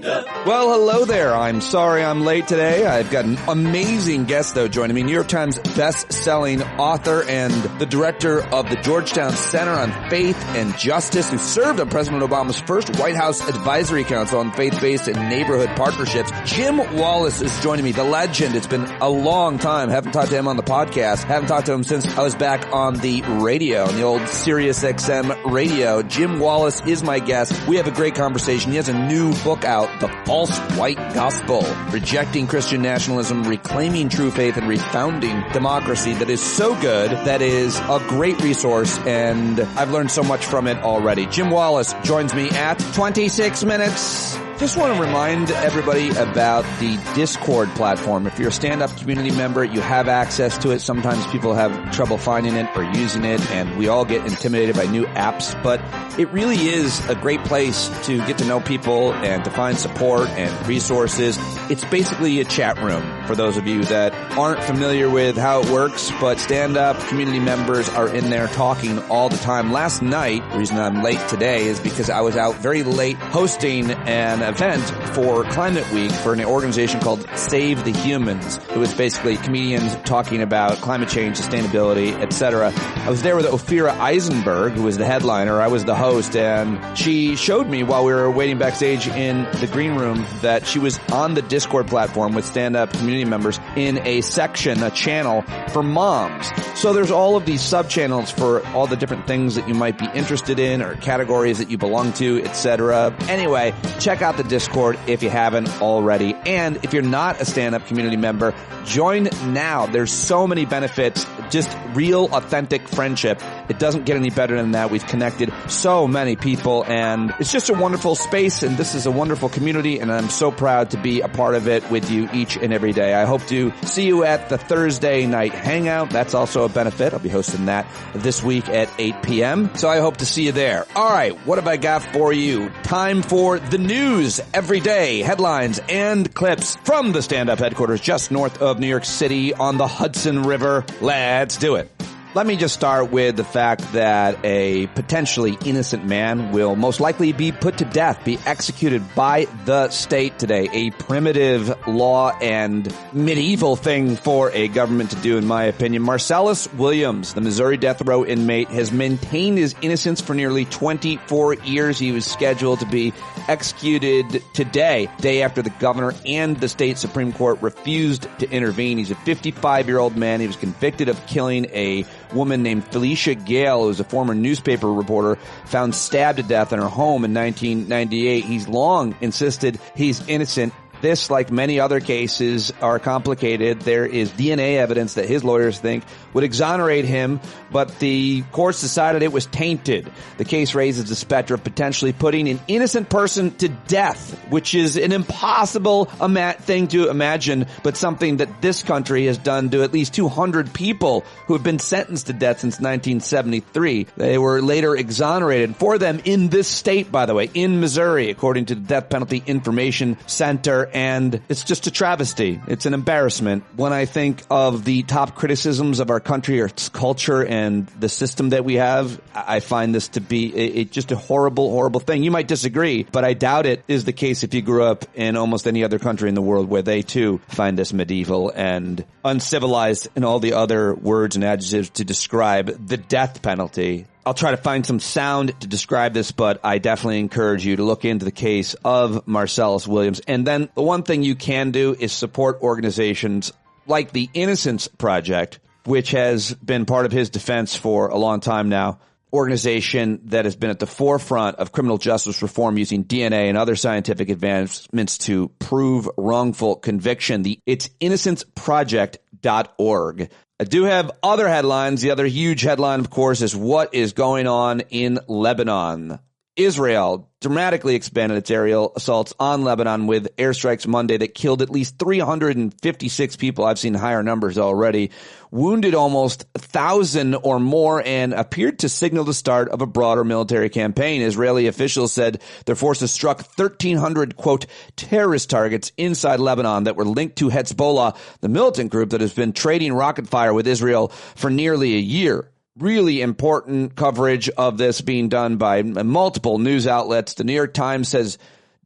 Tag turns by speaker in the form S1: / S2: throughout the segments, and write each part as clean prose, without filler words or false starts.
S1: Well, hello there. I'm sorry I'm late today. I've got an amazing guest, though, joining me. New York Times best-selling author and the director of the Georgetown Center on Faith and Justice, who served on President Obama's first White House Advisory Council on Faith-Based and Neighborhood Partnerships. Jim Wallis is joining me, the legend. It's been a long time. Haven't talked to him on the podcast. Haven't talked to him since I was back on the radio, on the old Sirius XM radio. Jim Wallis is my guest. We have a great conversation. He has a new book out, The False White Gospel, Rejecting Christian Nationalism, Reclaiming True Faith, and Refounding Democracy, that is so good, that is a great resource, and I've learned so much from it already. Jim Wallis joins me at 26 minutes. Just want to remind everybody about the Discord platform. If you're a stand-up community member, you have access to it. Sometimes people have trouble finding it or using it, and we all get intimidated by new apps, but it really is a great place to get to know people and to find support and resources. It's basically a chat room for those of you that aren't familiar with how it works, but stand-up community members are in there talking all the time. Last night, the reason I'm late today is because I was out very late hosting an event for Climate Week for an organization called Save the Humans. It was basically comedians talking about climate change, sustainability, etc. I was there with Ophira Eisenberg, who was the headliner. I was the host, and she showed me while we were waiting backstage in the green room that she was on the Discord platform with stand-up community members in a section, a channel for moms. So there's all of these sub-channels for all the different things that you might be interested in or categories that you belong to, etc. Anyway, check out the Discord if you haven't already. And if you're not a stand-up community member, join now. There's so many benefits, just real, authentic friendship. It doesn't get any better than that. We've connected so many people, and it's just a wonderful space, and this is a wonderful community, and I'm so proud to be a part of it with you each and every day. I hope to see you at the Thursday night hangout. That's also a benefit. I'll be hosting that this week at 8 p.m., so I hope to see you there. All right, what have I got for you? Time for the news every day, headlines and clips from the stand-up headquarters just north of New York City on the Hudson River. Let's do it. Let me just start with the fact that a potentially innocent man will most likely be put to death, be executed by the state today. A primitive law and medieval thing for a government to do, in my opinion. Marcellus Williams, the Missouri death row inmate, has maintained his innocence for nearly 24 years. He was scheduled to be executed today, day after the governor and the state Supreme Court refused to intervene. He's a 55-year-old man. He was convicted of killing a woman named Felicia Gale, who was a former newspaper reporter, found stabbed to death in her home in 1998. He's long insisted he's innocent. This, like many other cases, are complicated. There is DNA evidence that his lawyers think would exonerate him, but the courts decided it was tainted. The case raises the specter of potentially putting an innocent person to death, which is an impossible thing to imagine, but something that this country has done to at least 200 people who have been sentenced to death since 1973. They were later exonerated for them in this state, by the way, in Missouri, according to the Death Penalty Information Center. And it's just a travesty. It's an embarrassment. When I think of the top criticisms of our country or its culture and the system that we have, I find this to be just a horrible, horrible thing. You might disagree, but I doubt it is the case if you grew up in almost any other country in the world where they too find this medieval and uncivilized and all the other words and adjectives to describe the death penalty. I'll try to find some sound to describe this, but I definitely encourage you to look into the case of Marcellus Williams. And then the one thing you can do is support organizations like the Innocence Project, which has been part of his defense for a long time now. Organization that has been at the forefront of criminal justice reform using DNA and other scientific advancements to prove wrongful conviction. It's innocenceproject.org. I do have other headlines. The other huge headline, of course, is what is going on in Lebanon. Israel dramatically expanded its aerial assaults on Lebanon with airstrikes Monday that killed at least 356 people. I've seen higher numbers already. Wounded almost 1,000 or more and appeared to signal the start of a broader military campaign. Israeli officials said their forces struck 1,300, quote, terrorist targets inside Lebanon that were linked to Hezbollah, the militant group that has been trading rocket fire with Israel for nearly a year. Really important coverage of this being done by multiple news outlets. The New York Times says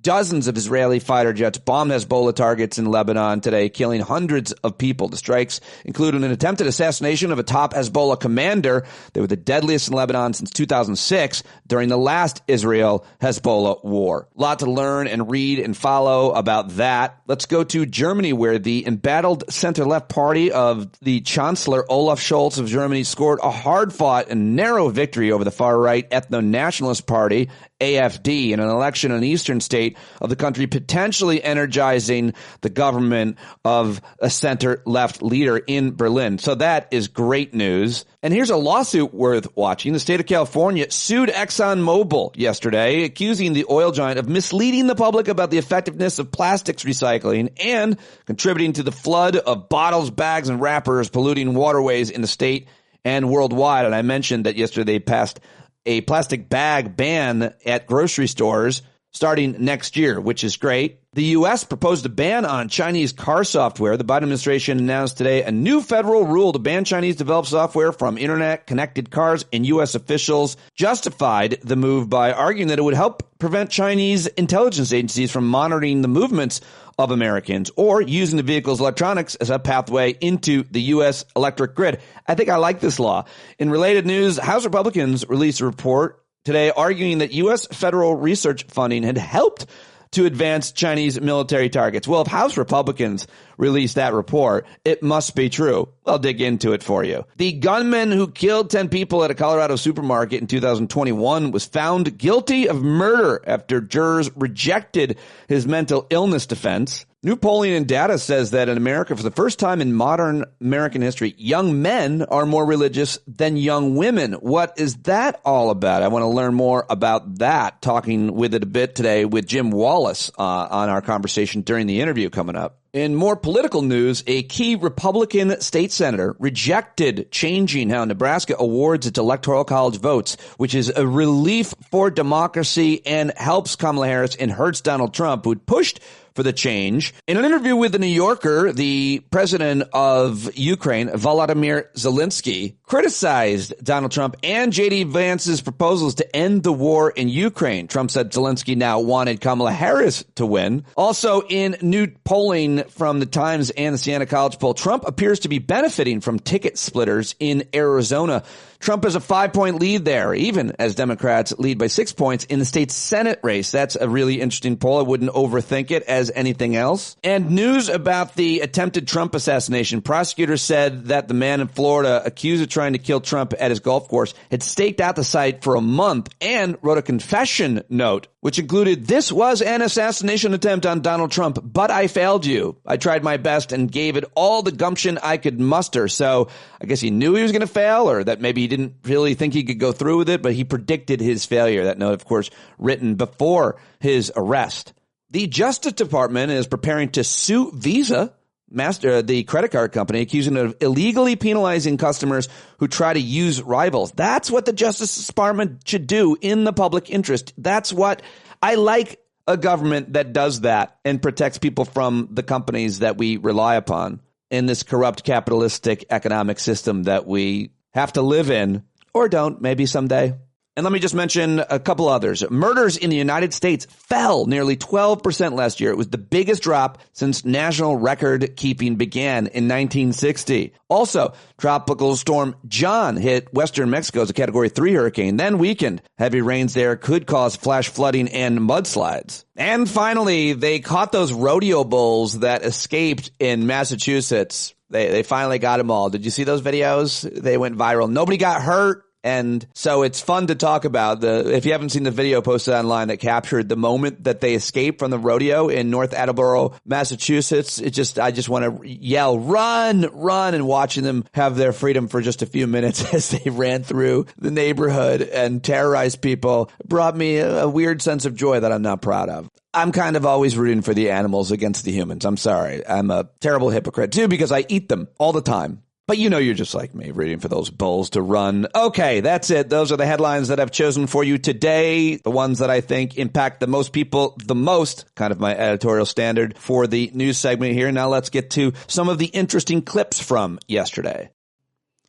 S1: Dozens of Israeli fighter jets bombed Hezbollah targets in Lebanon today, killing hundreds of people. The strikes included an attempted assassination of a top Hezbollah commander. They were the deadliest in Lebanon since 2006 during the last Israel-Hezbollah war. A lot to learn and read and follow about that. Let's go to Germany, where the embattled center-left party of the Chancellor Olaf Scholz of Germany scored a hard-fought and narrow victory over the far-right ethno-nationalist party, AfD, in an election in an eastern state of the country, potentially energizing the government of a center-left leader in Berlin. So that is great news. And here's a lawsuit worth watching. The state of California sued ExxonMobil yesterday, accusing the oil giant of misleading the public about the effectiveness of plastics recycling and contributing to the flood of bottles, bags, and wrappers polluting waterways in the state and worldwide. And I mentioned that yesterday they passed a plastic bag ban at grocery stores starting next year, which is great. The U.S. proposed a ban on Chinese car software. The Biden administration announced today a new federal rule to ban Chinese-developed software from internet-connected cars, and U.S. officials justified the move by arguing that it would help prevent Chinese intelligence agencies from monitoring the movements of Americans or using the vehicle's electronics as a pathway into the U.S. electric grid. I think I like this law. In related news, House Republicans released a report today arguing that U.S. federal research funding had helped to advance Chinese military targets. Well, if House Republicans released that report, it must be true. I'll dig into it for you. The gunman who killed 10 people at a Colorado supermarket in 2021 was found guilty of murder after jurors rejected his mental illness defense. New polling and data says that in America, for the first time in modern American history, young men are more religious than young women. What is that all about? I want to learn more about that, talking with it a bit today with Jim Wallis on our conversation during the interview coming up. In more political news, a key Republican state senator rejected changing how Nebraska awards its electoral college votes, which is a relief for democracy and helps Kamala Harris and hurts Donald Trump, who had pushed for the change. In an interview with The New Yorker, the president of Ukraine, Volodymyr Zelensky, criticized Donald Trump and J.D. Vance's proposals to end the war in Ukraine. Trump said Zelensky now wanted Kamala Harris to win. Also, in new polling from the Times and the Siena College poll, Trump appears to be benefiting from ticket splitters in Arizona. Trump has a 5-point lead there, even as Democrats lead by 6 points in the state's Senate race. That's a really interesting poll. I wouldn't overthink it as anything else. And news about the attempted Trump assassination. Prosecutors said that the man in Florida accused of trying to kill Trump at his golf course had staked out the site for a month and wrote a confession note, which included, "This was an assassination attempt on Donald Trump, but I failed you. I tried my best and gave it all the gumption I could muster." So I guess he knew he was going to fail, or that maybe he didn't really think he could go through with it, but he predicted his failure. That note, of course, written before his arrest. The Justice Department is preparing to sue Visa, the credit card company, accusing it of illegally penalizing customers who try to use rivals. That's what the Justice Department should do in the public interest. That's what I like, a government that does that and protects people from the companies that we rely upon in this corrupt capitalistic economic system that we have to live in, or don't, maybe someday. And let me just mention a couple others. Murders in the United States fell nearly 12% last year. It was the biggest drop since national record keeping began in 1960. Also, Tropical Storm John hit western Mexico as a Category 3 hurricane, then weakened. Heavy rains there could cause flash flooding and mudslides. And finally, they caught those rodeo bulls that escaped in Massachusetts. They finally got them all. Did you see those videos? They went viral. Nobody got hurt. And so it's fun to talk about. If you haven't seen the video posted online that captured the moment that they escaped from the rodeo in North Attleboro, Massachusetts, I just want to yell, run, run, and watching them have their freedom for just a few minutes as they ran through the neighborhood and terrorized people brought me a weird sense of joy that I'm not proud of. I'm kind of always rooting for the animals against the humans. I'm sorry. I'm a terrible hypocrite too, because I eat them all the time. But you know, you're just like me, rooting for those bulls to run. Okay, that's it. Those are the headlines that I've chosen for you today. The ones that I think impact the most people the most, kind of my editorial standard for the news segment here. Now let's get to some of the interesting clips from yesterday.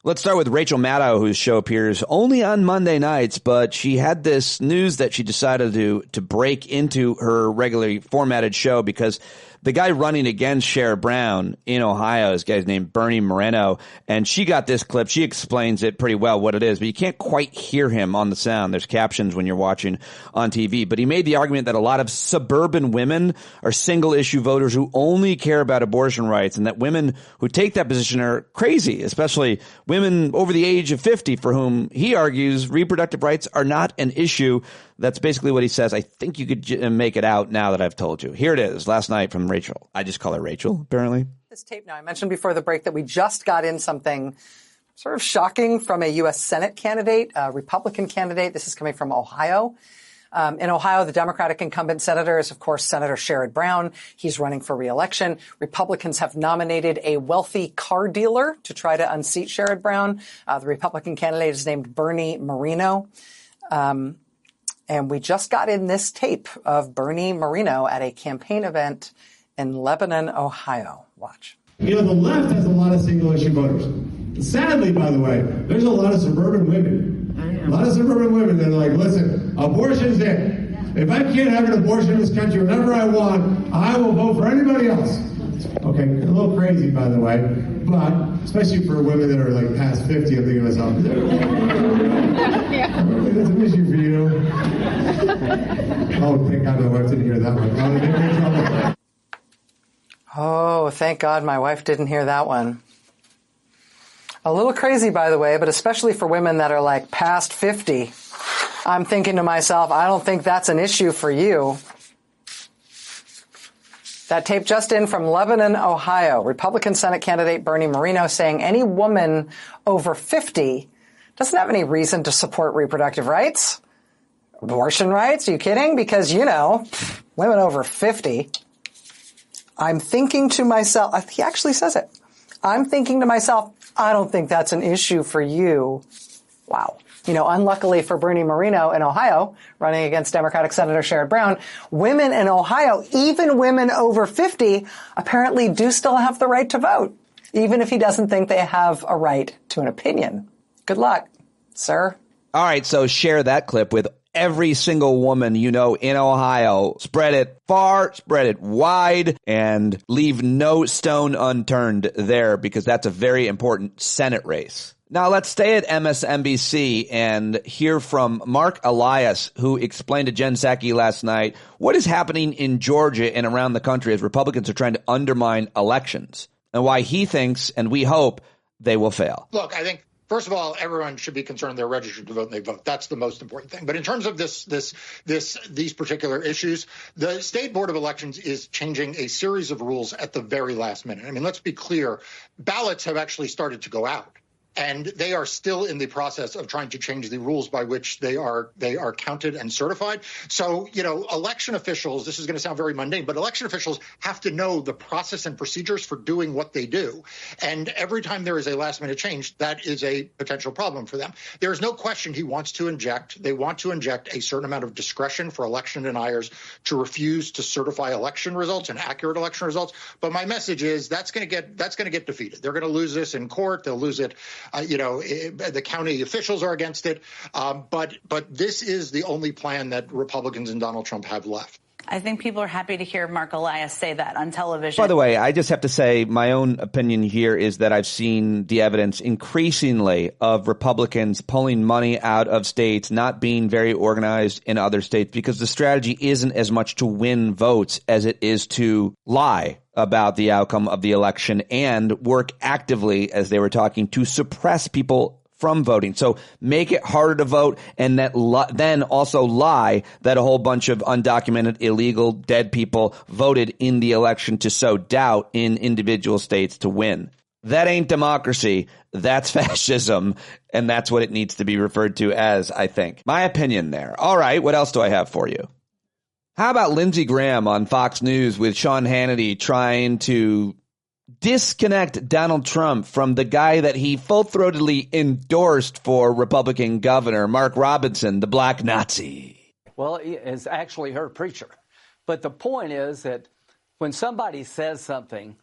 S1: Let's start with Rachel Maddow, whose show appears only on Monday nights, but she had this news that she decided to break into her regularly formatted show because the guy running against Sherrod Brown in Ohio, this guy's named Bernie Moreno, and she got this clip. She explains it pretty well what it is, but you can't quite hear him on the sound. There's captions when you're watching on TV. But he made the argument that a lot of suburban women are single-issue voters who only care about abortion rights, and that women who take that position are crazy, especially women over the age of 50 for whom he argues reproductive rights are not an issue. That's basically what he says. I think you could make it out now that I've told you. Here it is, last night from Rachel. I just call her Rachel, apparently.
S2: This tape now, I mentioned before the break that we just got in something sort of shocking from a U.S. Senate candidate, a Republican candidate. This is coming from Ohio. In Ohio, the Democratic incumbent senator is, of course, Senator Sherrod Brown. He's running for re-election. Republicans have nominated a wealthy car dealer to try to unseat Sherrod Brown. The Republican candidate is named Bernie Moreno. And we just got in this tape of Bernie Moreno at a campaign event in Lebanon, Ohio. Watch.
S3: You know, the left has a lot of single-issue voters. Sadly, by the way, there's a lot of suburban women. A lot of suburban women that are like, listen, abortion's it. If I can't have an abortion in this country whenever I want, I will vote for anybody else. Okay, a little crazy, by the way, but especially for women that are like past 50, I'm thinking to myself, that's an issue for you. Oh, thank God my wife didn't hear that one.
S2: Oh, thank God my wife didn't hear that one. A little crazy, by the way, but especially for women that are like past 50. I'm thinking to myself, I don't think that's an issue for you. That tape just in from Lebanon, Ohio. Republican Senate candidate Bernie Moreno saying any woman over 50 doesn't have any reason to support reproductive rights. Abortion rights? Are you kidding? Because, you know, women over 50. I'm thinking to myself, he actually says it. I'm thinking to myself, I don't think that's an issue for you. Wow. You know, unluckily for Bernie Moreno in Ohio, running against Democratic Senator Sherrod Brown, women in Ohio, even women over 50, apparently do still have the right to vote, even if he doesn't think they have a right to an opinion. Good luck, sir.
S1: All right, so share that clip with every single woman you know in Ohio. Spread it far, spread it wide, and leave no stone unturned there, because that's a very important Senate race. Now let's stay at MSNBC and hear from Mark Elias, who explained to Jen Psaki last night what is happening in Georgia and around the country as Republicans are trying to undermine elections, and why he thinks, and we hope, they will fail.
S4: Look, I think, first of all, everyone should be concerned they're registered to vote and they vote. That's the most important thing. But in terms of these particular issues, the State Board of Elections is changing a series of rules at the very last minute. I mean, let's be clear. Ballots have actually started to go out, and they are still in the process of trying to change the rules by which they are counted and certified. So, you know, election officials, this is going to sound very mundane, but election officials have to know the process and procedures for doing what they do. And every time there is a last minute change, that is a potential problem for them. There is no question they want to inject a certain amount of discretion for election deniers to refuse to certify election results and accurate election results. But my message is that's going to get defeated. They're going to lose this in court. They'll lose it. The county officials are against it. But this is the only plan that Republicans and Donald Trump have left.
S5: I think people are happy to hear Mark Elias say that on television.
S1: By the way, I just have to say my own opinion here is that I've seen the evidence increasingly of Republicans pulling money out of states, not being very organized in other states, because the strategy isn't as much to win votes as it is to lie about the outcome of the election and work actively, as they were talking, to suppress people from voting. So make it harder to vote, and then also lie that a whole bunch of undocumented, illegal, dead people voted in the election to sow doubt in individual states to win. That ain't democracy. That's fascism. And that's what it needs to be referred to as, I think. My opinion there. All right. What else do I have for you? How about Lindsey Graham on Fox News with Sean Hannity trying to disconnect Donald Trump from the guy that he full-throatedly endorsed for Republican governor, Mark Robinson, the black Nazi?
S6: Well, he is actually her preacher. But the point is that when somebody says something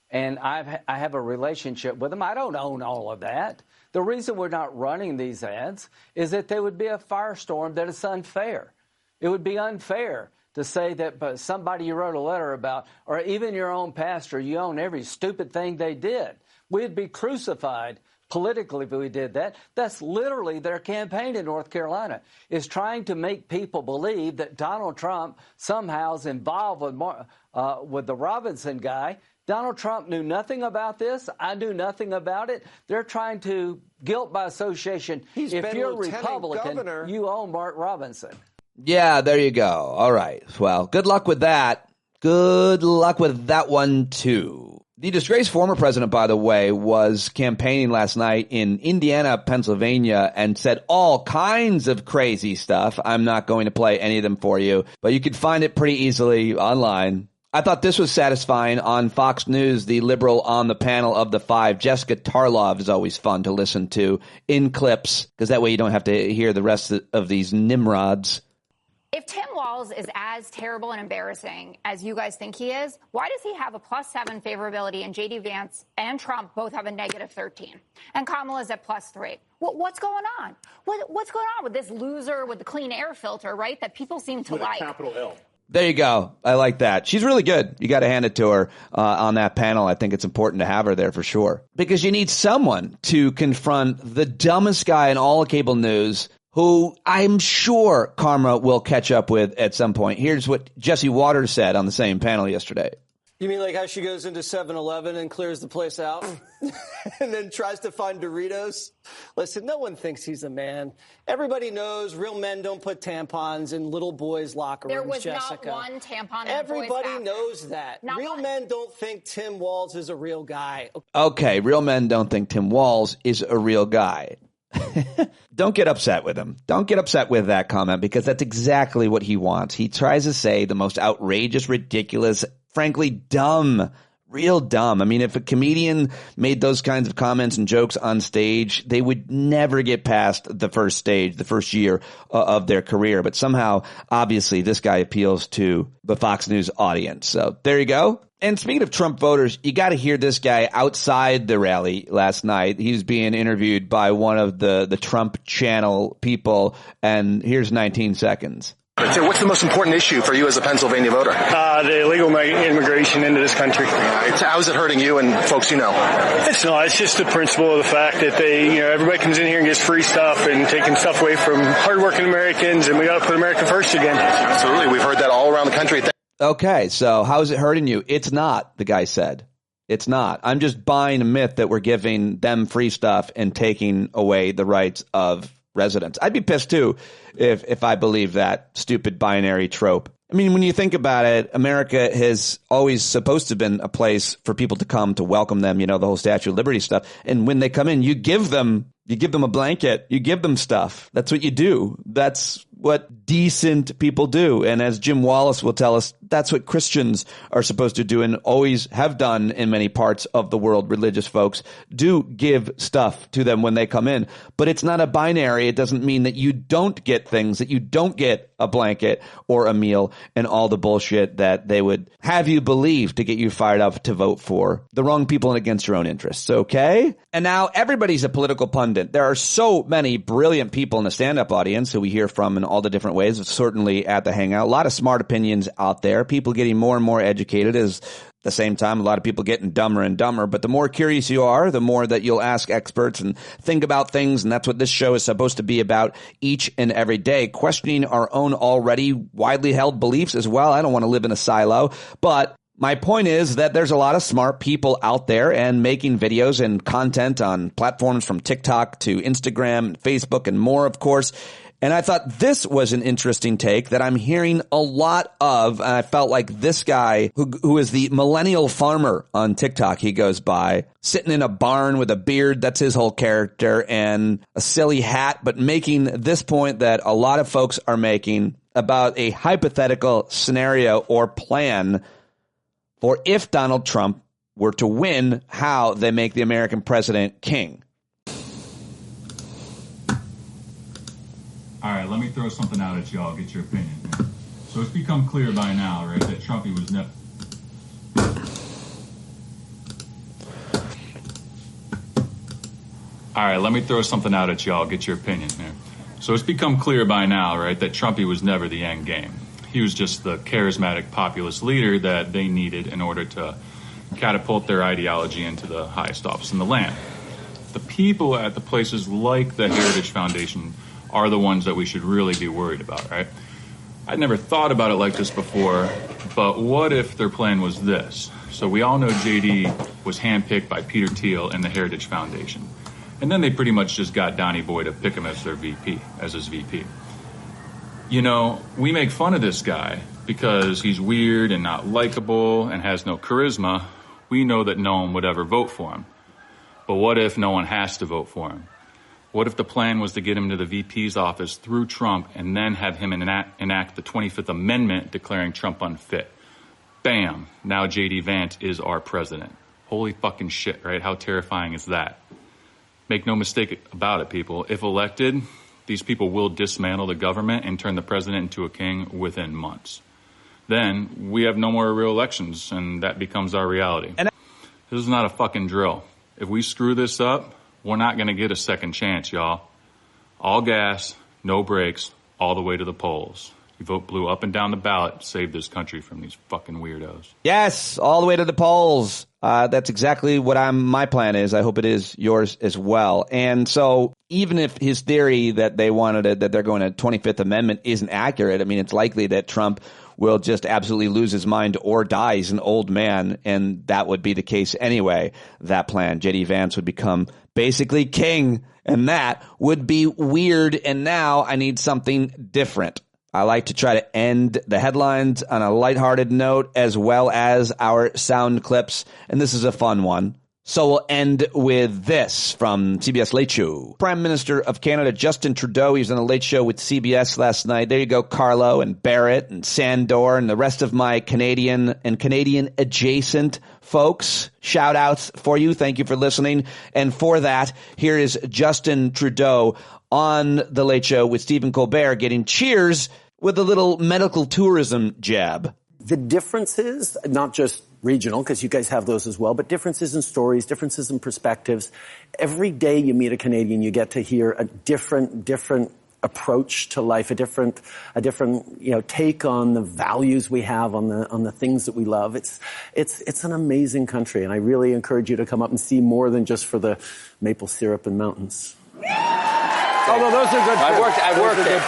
S6: and I have a relationship with them, I don't own all of that. The reason we're not running these ads is that there would be a firestorm that is unfair. It would be unfair to say that somebody you wrote a letter about, or even your own pastor, you own every stupid thing they did. We'd be crucified politically if we did that. That's literally their campaign in North Carolina, is trying to make people believe that Donald Trump somehow is involved with the Robinson guy. Donald Trump knew nothing about this. I knew nothing about it. They're trying to guilt by association.
S7: If you're a Republican, governor,
S6: you own Mark Robinson.
S1: Yeah, there you go. All right. Well, good luck with that. Good luck with that one, too. The disgraced former president, by the way, was campaigning last night in Indiana, Pennsylvania, and said all kinds of crazy stuff. I'm not going to play any of them for you, but you can find it pretty easily online. I thought this was satisfying on Fox News, the liberal on the panel of the five. Jessica Tarlov is always fun to listen to in clips, because that way you don't have to hear the rest of these nimrods.
S8: If Tim Walz is as terrible and embarrassing as you guys think he is, why does he have a +7 favorability and J.D. Vance and Trump both have a -13? And Kamala's at +3. What's going on? What's going on with this loser with the clean air filter, right, that people seem to like?
S9: Capital L.
S1: There you go. I like that. She's really good. You got to hand it to her on that panel. I think it's important to have her there for sure, because you need someone to confront the dumbest guy in all of cable news, who I'm sure karma will catch up with at some point. Here's what Jesse Waters said on the same panel yesterday.
S7: You mean like how she goes into 7-Eleven and clears the place out and then tries to find Doritos? Listen, no one thinks he's a man. Everybody knows real men don't put tampons in little boys' locker rooms,
S8: There was
S7: Jessica.
S8: not one tampon in
S7: Everybody knows that.
S8: Not
S7: real
S8: one.
S7: men don't think Tim Walz is a real guy.
S1: Okay, real men don't think Tim Walz is a real guy. Don't get upset with him. Don't get upset with that comment, because that's exactly what he wants. He tries to say the most outrageous, ridiculous, frankly, dumb, real dumb. I mean, if a comedian made those kinds of comments and jokes on stage, they would never get past the first stage, the first year of their career. But somehow, obviously, this guy appeals to the Fox News audience. So there you go. And speaking of Trump voters, you got to hear this guy outside the rally last night. He was being interviewed by one of the Trump channel people, and here's 19 seconds.
S9: So what's the most important issue for you as a Pennsylvania voter?
S10: The illegal immigration into this country.
S9: How is it hurting you and folks you know?
S10: It's not. It's just the principle of the fact that everybody comes in here and gets free stuff and taking stuff away from hardworking Americans, and we got to put America first again.
S9: Absolutely. We've heard that all around the country.
S1: Okay, so how is it hurting you? It's not, the guy said. It's not. I'm just buying a myth that we're giving them free stuff and taking away the rights of residents. I'd be pissed too if I believe that stupid binary trope. I mean, when you think about it, America has always supposed to have been a place for people to come to welcome them, the whole Statue of Liberty stuff. And when they come in, you give them a blanket, you give them stuff. That's what you do. That's what decent people do. And as Jim Wallis will tell us, that's what Christians are supposed to do and always have done in many parts of the world. Religious folks do give stuff to them when they come in. But it's not a binary. It doesn't mean that you don't get things, that you don't get a blanket or a meal and all the bullshit that they would have you believe to get you fired up to vote for the wrong people and against your own interests. Okay? And now everybody's a political pundit. There are so many brilliant people in the stand-up audience who we hear from in all the different ways, certainly at the Hangout. A lot of smart opinions out there. People getting more and more educated as at the same time, a lot of people getting dumber and dumber. But the more curious you are, the more that you'll ask experts and think about things. And that's what this show is supposed to be about each and every day, questioning our own already widely held beliefs as well. I don't want to live in a silo, but my point is that there's a lot of smart people out there and making videos and content on platforms from TikTok to Instagram, Facebook, and more, of course. And I thought this was an interesting take that I'm hearing a lot of. And I felt like this guy, who is the millennial farmer on TikTok, he goes by, sitting in a barn with a beard. That's his whole character, and a silly hat, but making this point that a lot of folks are making about a hypothetical scenario or plan for if Donald Trump were to win, how they make the American president king.
S11: All right, let me throw something out at y'all, get your opinion. So it's become clear by now, right, that Trumpy was never... All right, let me throw something out at y'all, get your opinion here. So it's become clear by now, right, that Trumpy was never the end game. He was just the charismatic populist leader that they needed in order to catapult their ideology into the highest office in the land. The people at the places like the Heritage Foundation are the ones that we should really be worried about, right? I'd never thought about it like this before, but what if their plan was this? So we all know JD was handpicked by Peter Thiel and the Heritage Foundation. And then they pretty much just got Donnie Boy to pick him as their VP, as his VP. You know, we make fun of this guy because he's weird and not likable and has no charisma. We know that no one would ever vote for him. But what if no one has to vote for him? What if the plan was to get him to the VP's office through Trump and then have him enact the 25th Amendment declaring Trump unfit? Bam, now J.D. Vance is our president. Holy fucking shit, right? How terrifying is that? Make no mistake about it, people. If elected, these people will dismantle the government and turn the president into a king within months. Then we have no more real elections, and that becomes our reality. This is not a fucking drill. If we screw this up, we're not going to get a second chance, y'all. All gas, no brakes, all the way to the polls. You vote blue up and down the ballot, save this country from these fucking weirdos.
S1: Yes, all the way to the polls. That's exactly what my plan is. I hope it is yours as well. And so even if his theory that they wanted it, that they're going to 25th Amendment isn't accurate, I mean, it's likely that Trump will just absolutely lose his mind or die. He's an old man, and that would be the case anyway. That plan, J.D. Vance would become basically king, and that would be weird. And now I need something different. I like to try to end the headlines on a lighthearted note as well as our sound clips, and this is a fun one. So we'll end with this from CBS Late Show. Prime Minister of Canada, Justin Trudeau, he was on the Late Show with CBS last night. There you go, Carlo and Barrett and Sandor and the rest of my Canadian and Canadian adjacent folks. Shout outs for you. Thank you for listening. And for that, here is Justin Trudeau on the Late Show with Stephen Colbert getting cheers with a little medical tourism jab.
S12: The differences, not just regional, because you guys have those as well, but differences in stories, differences in perspectives. Every day you meet a Canadian, you get to hear a different approach to life, a different, take on the values we have, on the things that we love. It's an amazing country, and I really encourage you to come up and see more than just for the maple syrup and mountains. Although those are good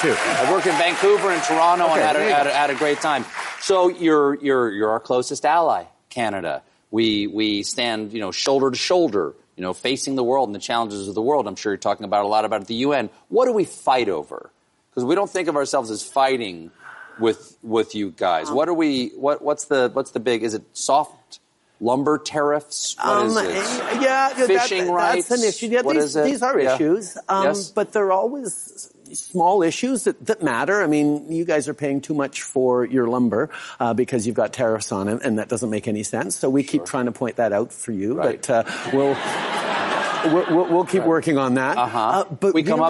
S12: too.
S13: I worked in Vancouver and Toronto and had a great time. So you're our closest ally, Canada. We stand, shoulder to shoulder, facing the world and the challenges of the world. I'm sure you're talking about a lot about at the UN. What do we fight over? Because we don't think of ourselves as fighting with you guys. What's the big? Is it soft lumber tariffs? What is it?
S12: Yeah,
S13: fishing rights.
S12: That's an issue. Yeah, these are issues,
S13: yes.
S12: But they're always small issues that matter. I mean, you guys are paying too much for your lumber because you've got tariffs on it, and that doesn't make any sense. So we keep trying to point that out for you, but we'll keep working on that.
S13: But we come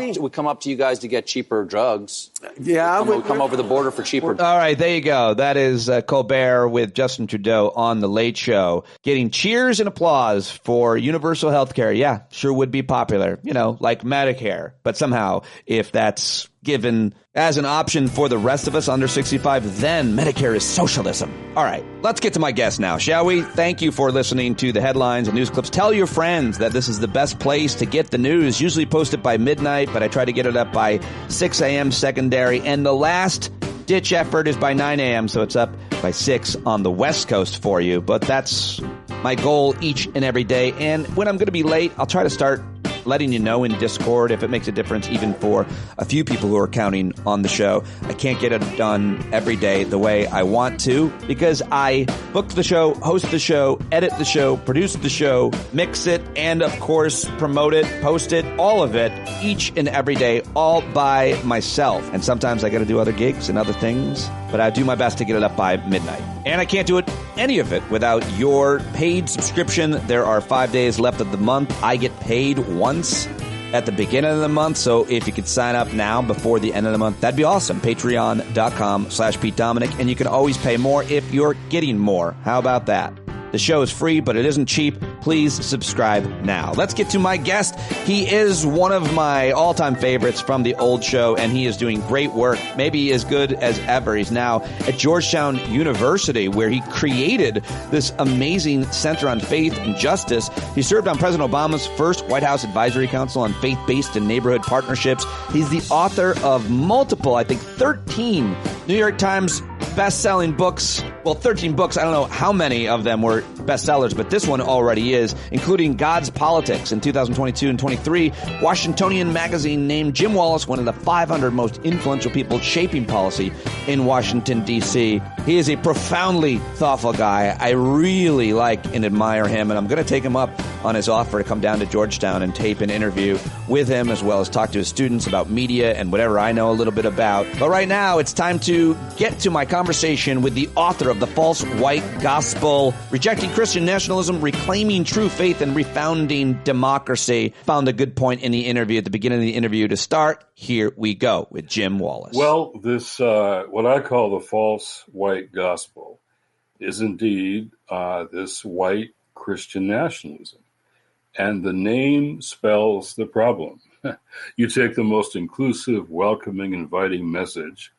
S13: up to you guys to get cheaper drugs.
S12: Yeah,
S13: we come over the border for cheaper.
S1: All right, there you go. That is Colbert with Justin Trudeau on the Late Show, getting cheers and applause for universal health care. Yeah, sure would be popular, like Medicare. But somehow, if that's given as an option for the rest of us under 65, then Medicare is socialism. All right, let's get to my guest now, shall we? Thank you for listening to the headlines and news clips. Tell your friends that this is the best place to get the news. Usually posted by midnight, but I try to get it up by 6 a.m. secondary. And the last ditch effort is by 9 a.m., so it's up by 6 on the West Coast for you. But that's my goal each and every day. And when I'm going to be late, I'll try to start letting you know in Discord if it makes a difference, even for a few people who are counting on the show. I can't get it done every day the way I want to because I book the show, host the show, edit the show, produce the show, mix it, and of course promote it, post it, all of it, each and every day, all by myself. And sometimes I got to do other gigs and other things, but I do my best to get it up by midnight. And I can't do any of it without your paid subscription. There are 5 days left of the month. I get paid once at the beginning of the month. So if you could sign up now before the end of the month, that'd be awesome. Patreon.com/Pete Dominic. And you can always pay more if you're getting more. How about that? The show is free, but it isn't cheap. Please subscribe now. Let's get to my guest. He is one of my all-time favorites from the old show, and he is doing great work, maybe as good as ever. He's now at Georgetown University, where he created this amazing Center on Faith and Justice. He served on President Obama's first White House Advisory Council on Faith-Based and Neighborhood Partnerships. He's the author of multiple, I think 13 New York Times best-selling books. Well, 13 books. I don't know how many of them were bestsellers, but this one already is, including God's Politics in 2022 and 23. Washingtonian magazine named Jim Wallis one of the 500 most influential people shaping policy in Washington, D.C. He is a profoundly thoughtful guy. I really like and admire him, and I'm going to take him up on his offer to come down to Georgetown and tape an interview with him, as well as talk to his students about media and whatever I know a little bit about. But right now, it's time to get to my conversation with the author of The False White Gospel, Rejecting Christian Nationalism, Reclaiming True Faith, and Refounding Democracy. Found a good point in the interview, at the beginning of the interview to start. Here we go with Jim Wallis.
S14: Well, this, what I call the false white gospel is indeed this white Christian nationalism. And the name spells the problem. You take the most inclusive, welcoming, inviting message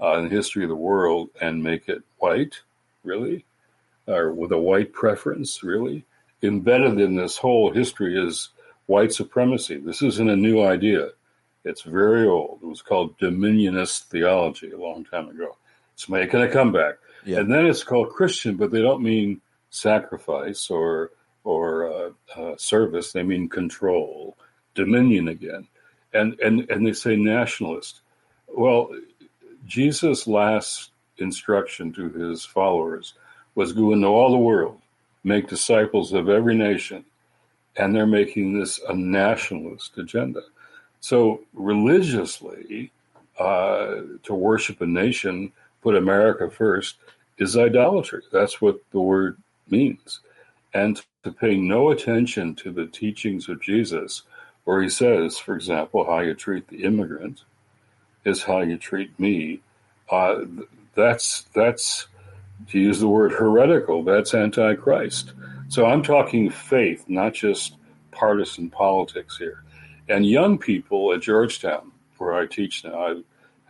S14: in the history of the world and make it white, really? Or with a white preference, really? Embedded in this whole history is white supremacy. This isn't a new idea. It's very old. It was called dominionist theology a long time ago. It's making a comeback. Yeah. And then it's called Christian, but they don't mean sacrifice or service. They mean control, dominion again. And they say nationalist. Well, Jesus' last instruction to his followers was go into all the world, make disciples of every nation. And they're making this a nationalist agenda. So religiously, to worship a nation, put America first, is idolatry. That's what the word means. And to pay no attention to the teachings of Jesus, where he says, for example, how you treat the immigrant is how you treat me. That's to use the word heretical, that's antichrist. So I'm talking faith, not just partisan politics here. And young people at Georgetown, where I teach now, I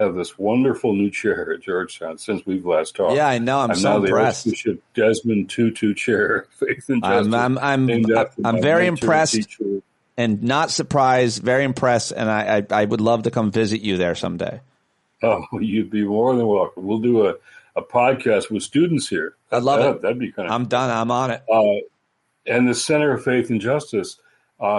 S14: have this wonderful new chair at Georgetown since we've last talked.
S1: Yeah, I know. I'm so impressed.
S14: I'm now the Archbishop Desmond Tutu Chair, Faith and Justice.
S1: I'm very impressed and not surprised, very impressed, and I would love to come visit you there someday.
S14: Oh, you'd be more than welcome. We'll do a podcast with students here.
S1: I'd love it.
S14: That'd be kind of
S1: I'm done. I'm on it.
S14: And the Center of Faith and Justice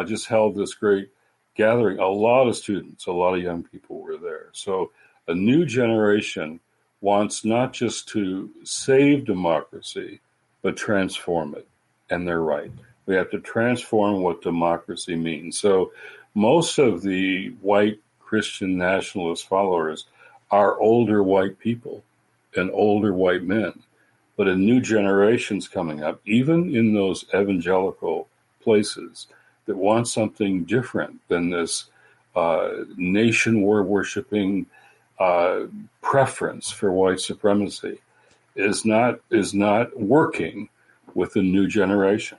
S14: just held this great gathering. A lot of students, a lot of young people were there. So a new generation wants not just to save democracy, but transform it. And they're right. We have to transform what democracy means. So most of the white Christian nationalist followers are older white people and older white men. But a new generation's coming up, even in those evangelical places, that want something different than this nation war worshiping preference for white supremacy is not working with the new generation.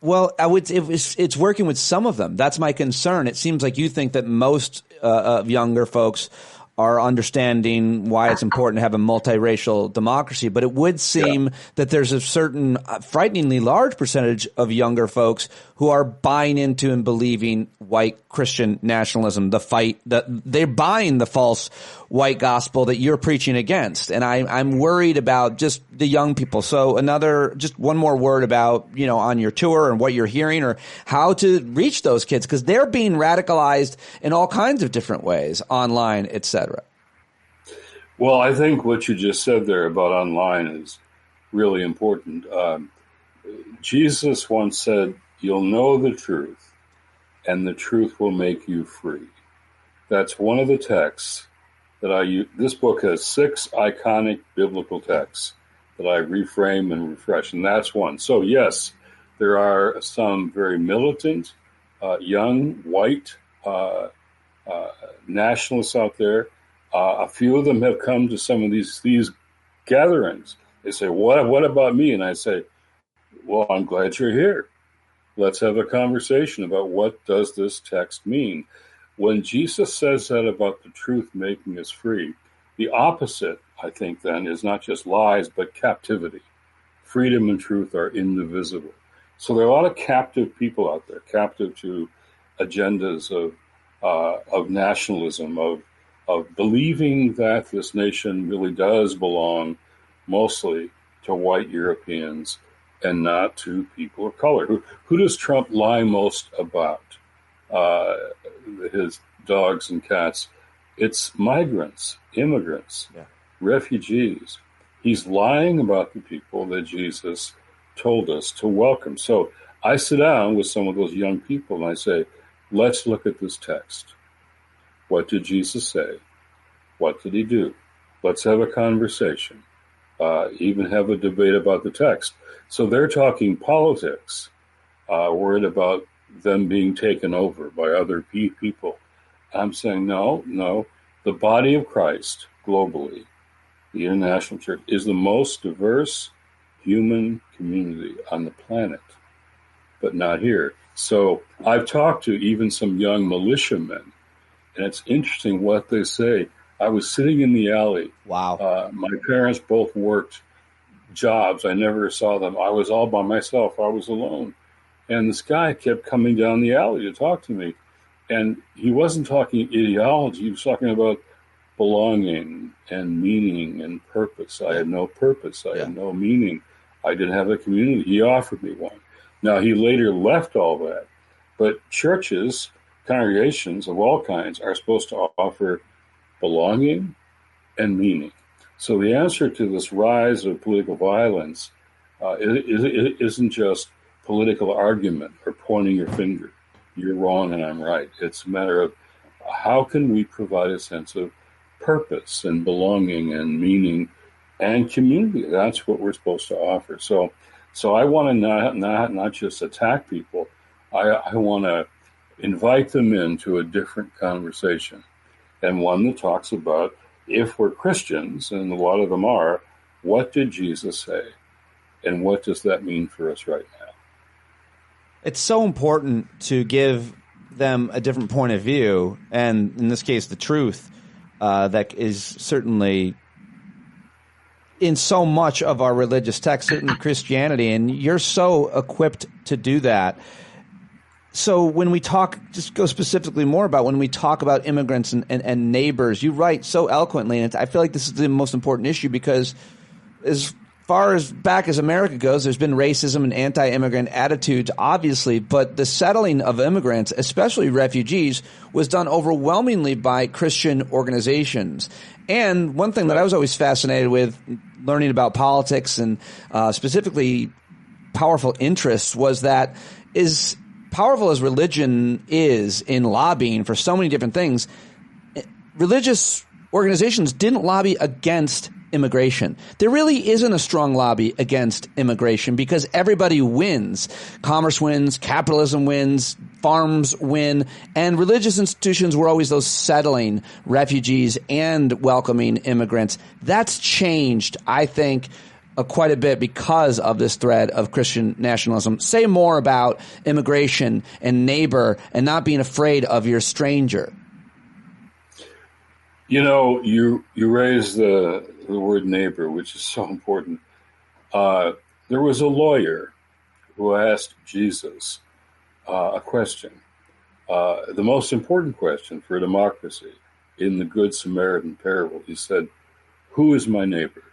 S1: Well, it's working with some of them. That's my concern. It seems like you think that most of younger folks are understanding why it's important to have a multiracial democracy. But it would seem that there's a certain frighteningly large percentage of younger folks who are buying into and believing white Christian nationalism, the fight that they're buying the false white gospel that you're preaching against. And I'm worried about just the young people. So just one more word about, on your tour and what you're hearing or how to reach those kids, because they're being radicalized in all kinds of different ways, online, et cetera.
S14: Well, I think what you just said there about online is really important. Jesus once said, "You'll know the truth, and the truth will make you free." That's one of the texts that I use. This book has 6 iconic biblical texts that I reframe and refresh, and that's one. So yes, there are some very militant, young, white nationalists out there. A few of them have come to some of these gatherings. They say, what about me? And I say, well, I'm glad you're here. Let's have a conversation about what does this text mean. When Jesus says that about the truth making us free, the opposite, I think, then, is not just lies, but captivity. Freedom and truth are indivisible. So there are a lot of captive people out there, captive to agendas of nationalism, of believing that this nation really does belong mostly to white Europeans and not to people of color. Who does Trump lie most about? His dogs and cats. It's migrants, immigrants, refugees. He's lying about the people that Jesus told us to welcome. So I sit down with some of those young people and I say, let's look at this text. What did Jesus say? What did he do? Let's have a conversation. Even have a debate about the text. So they're talking politics, worried about them being taken over by other people. I'm saying, no. The body of Christ globally, the International Church, is the most diverse human community on the planet, but not here. So I've talked to even some young militiamen, and it's interesting what they say. I was sitting in the alley.
S1: Wow.
S14: My parents both worked jobs. I never saw them. I was all by myself. I was alone. And this guy kept coming down the alley to talk to me. And he wasn't talking ideology. He was talking about belonging and meaning and purpose. I had no purpose. I had no meaning. I didn't have a community. He offered me one. Now, he later left all that. But churches, congregations of all kinds are supposed to offer belonging and meaning. So the answer to this rise of political violence it isn't just political argument or pointing your finger. You're wrong and I'm right. It's a matter of how can we provide a sense of purpose and belonging and meaning and community. That's what we're supposed to offer. So I want to not just attack people. I want to invite them into a different conversation, and one that talks about, if we're Christians, and a lot of them are, what did Jesus say? And what does that mean for us right now?
S1: It's so important to give them a different point of view, and in this case, the truth, that is certainly in so much of our religious text, certainly Christianity, and you're so equipped to do that. So when we talk, just go specifically more about when we talk about immigrants and neighbors, you write so eloquently, and I feel like this is the most important issue because as far as back as America goes, there's been racism and anti-immigrant attitudes, obviously, but the settling of immigrants, especially refugees, was done overwhelmingly by Christian organizations. And one thing that I was always fascinated with learning about politics and specifically powerful interests was that is powerful as religion is in lobbying for so many different things, religious organizations didn't lobby against immigration. There really isn't a strong lobby against immigration because everybody wins. Commerce wins, capitalism wins, farms win, and religious institutions were always those settling refugees and welcoming immigrants. That's changed, I think, quite a bit because of this thread of Christian nationalism. Say more about immigration and neighbor and not being afraid of your stranger.
S14: You know, you raised the word neighbor, which is so important. There was a lawyer who asked Jesus a question, the most important question for democracy in the Good Samaritan parable. He said, "Who is my neighbor?"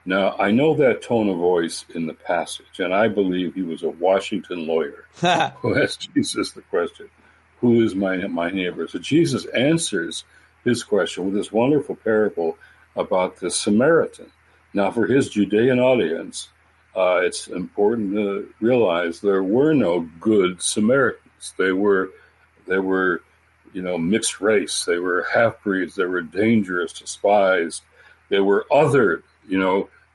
S14: Now, I know that tone of voice in the passage, and I believe he was a Washington lawyer who asked Jesus the question, "Who is my neighbor?" So Jesus answers his question with this wonderful parable about the Samaritan. Now, for his Judean audience, it's important to realize there were no good Samaritans. They were, mixed race. They were half-breeds. They were dangerous, despised. They were othered,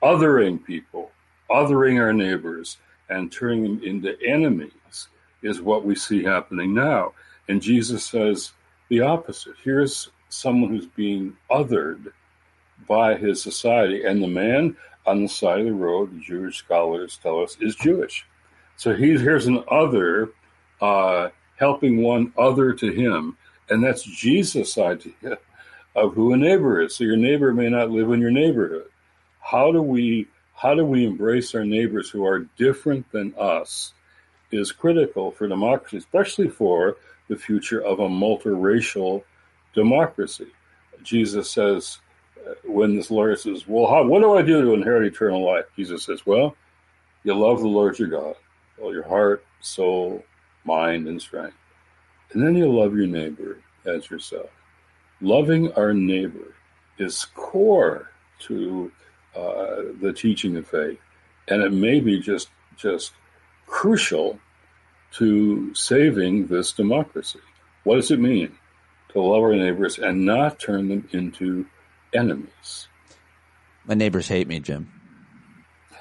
S14: othering people, othering our neighbors, and turning them into enemies is what we see happening now. And Jesus says the opposite. Here's someone who's being othered by his society. And the man on the side of the road, Jewish scholars tell us, is Jewish. So here's an other helping one other to him, and that's Jesus' side to him of who a neighbor is. So your neighbor may not live in your neighborhood. How do we embrace our neighbors who are different than us is critical for democracy, especially for the future of a multiracial democracy. Jesus says, when this lawyer says, well, what do I do to inherit eternal life? Jesus says, well, you love the Lord your God, all your heart, soul, mind, and strength. And then you love your neighbor as yourself. Loving our neighbor is core to the teaching of faith. And it may be just crucial to saving this democracy. What does it mean to love our neighbors and not turn them into enemies?
S1: My neighbors hate me, Jim.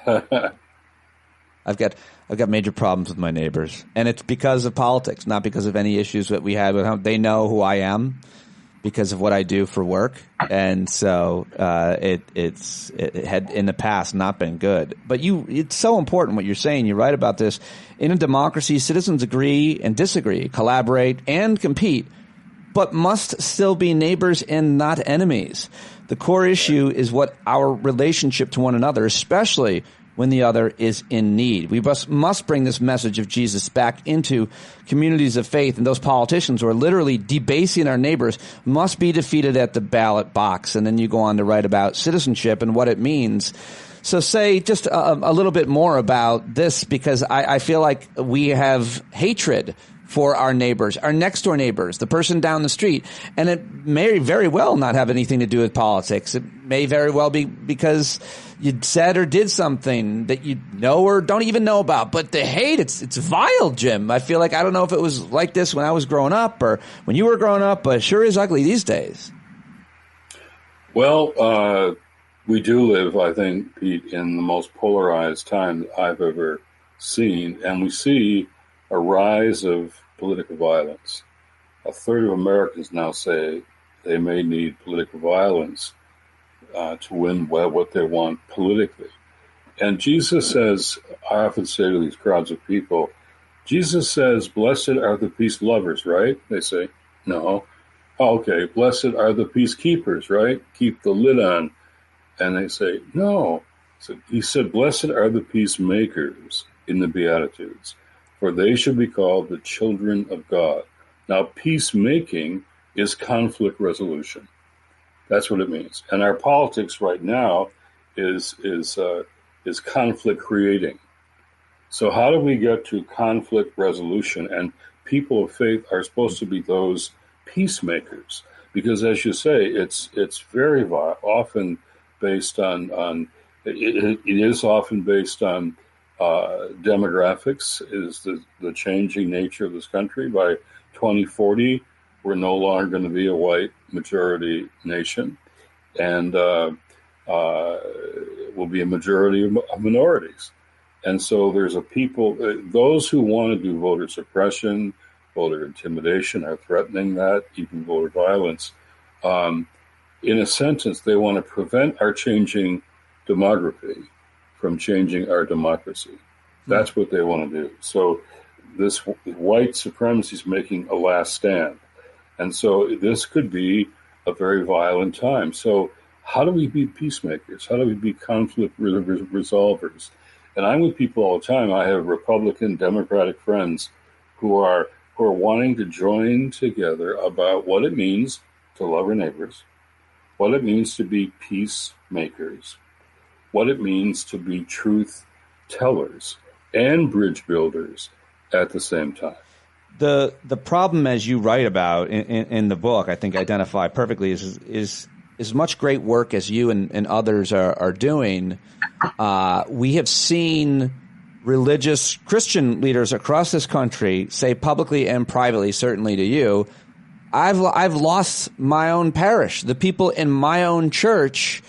S1: I've got major problems with my neighbors, and it's because of politics, not because of any issues that we had with them. They know who I am because of what I do for work, and so it had in the past not been good. But it's so important what you're saying. You're right about this. In a democracy, citizens agree and disagree, collaborate and compete, but must still be neighbors and not enemies. The core issue is what our relationship to one another, especially when the other is in need. We must bring this message of Jesus back into communities of faith, and those politicians who are literally debasing our neighbors must be defeated at the ballot box. And then you go on to write about citizenship and what it means. So say just a little bit more about this, because I feel like we have hatred for our neighbors, our next door neighbors, the person down the street. And it may very well not have anything to do with politics. It may very well be because you said or did something that you know or don't even know about. But the hate, it's vile, Jim. I feel like, I don't know if it was like this when I was growing up or when you were growing up, but it sure is ugly these days.
S14: Well, we do live, I think, Pete, in the most polarized time that I've ever seen. And we see a rise of political violence. A third of Americans now say they may need political violence to win what they want politically. And Jesus says, I often say to these crowds of people, Jesus says, blessed are the peace lovers, right? They say, no. Oh, okay, blessed are the peacekeepers, right? Keep the lid on. And they say, no. So he said, blessed are the peacemakers in the Beatitudes, for they should be called the children of God. Now, peacemaking is conflict resolution. That's what it means. And our politics right now is conflict creating. So how do we get to conflict resolution? And people of faith are supposed to be those peacemakers, because, as you say, it's very often based on it is often based on demographics, is the changing nature of this country. By 2040, we're no longer going to be a white majority nation, and will be a majority of minorities. And so there's those who want to do voter suppression, voter intimidation, are threatening that, even voter violence. In a sentence, they want to prevent our changing demography from changing our democracy. That's what they want to do. So this white supremacy is making a last stand. And so this could be a very violent time. So how do we be peacemakers? How do we be conflict resolvers? And I'm with people all the time. I have Republican, Democratic friends who are wanting to join together about what it means to love our neighbors, what it means to be peacemakers, what it means to be truth tellers and bridge builders at the same time.
S1: The problem, as you write about in the book, I think identify perfectly, is as much great work as you and others are doing. We have seen religious Christian leaders across this country say publicly and privately, certainly to you, I've lost my own parish. The people in my own church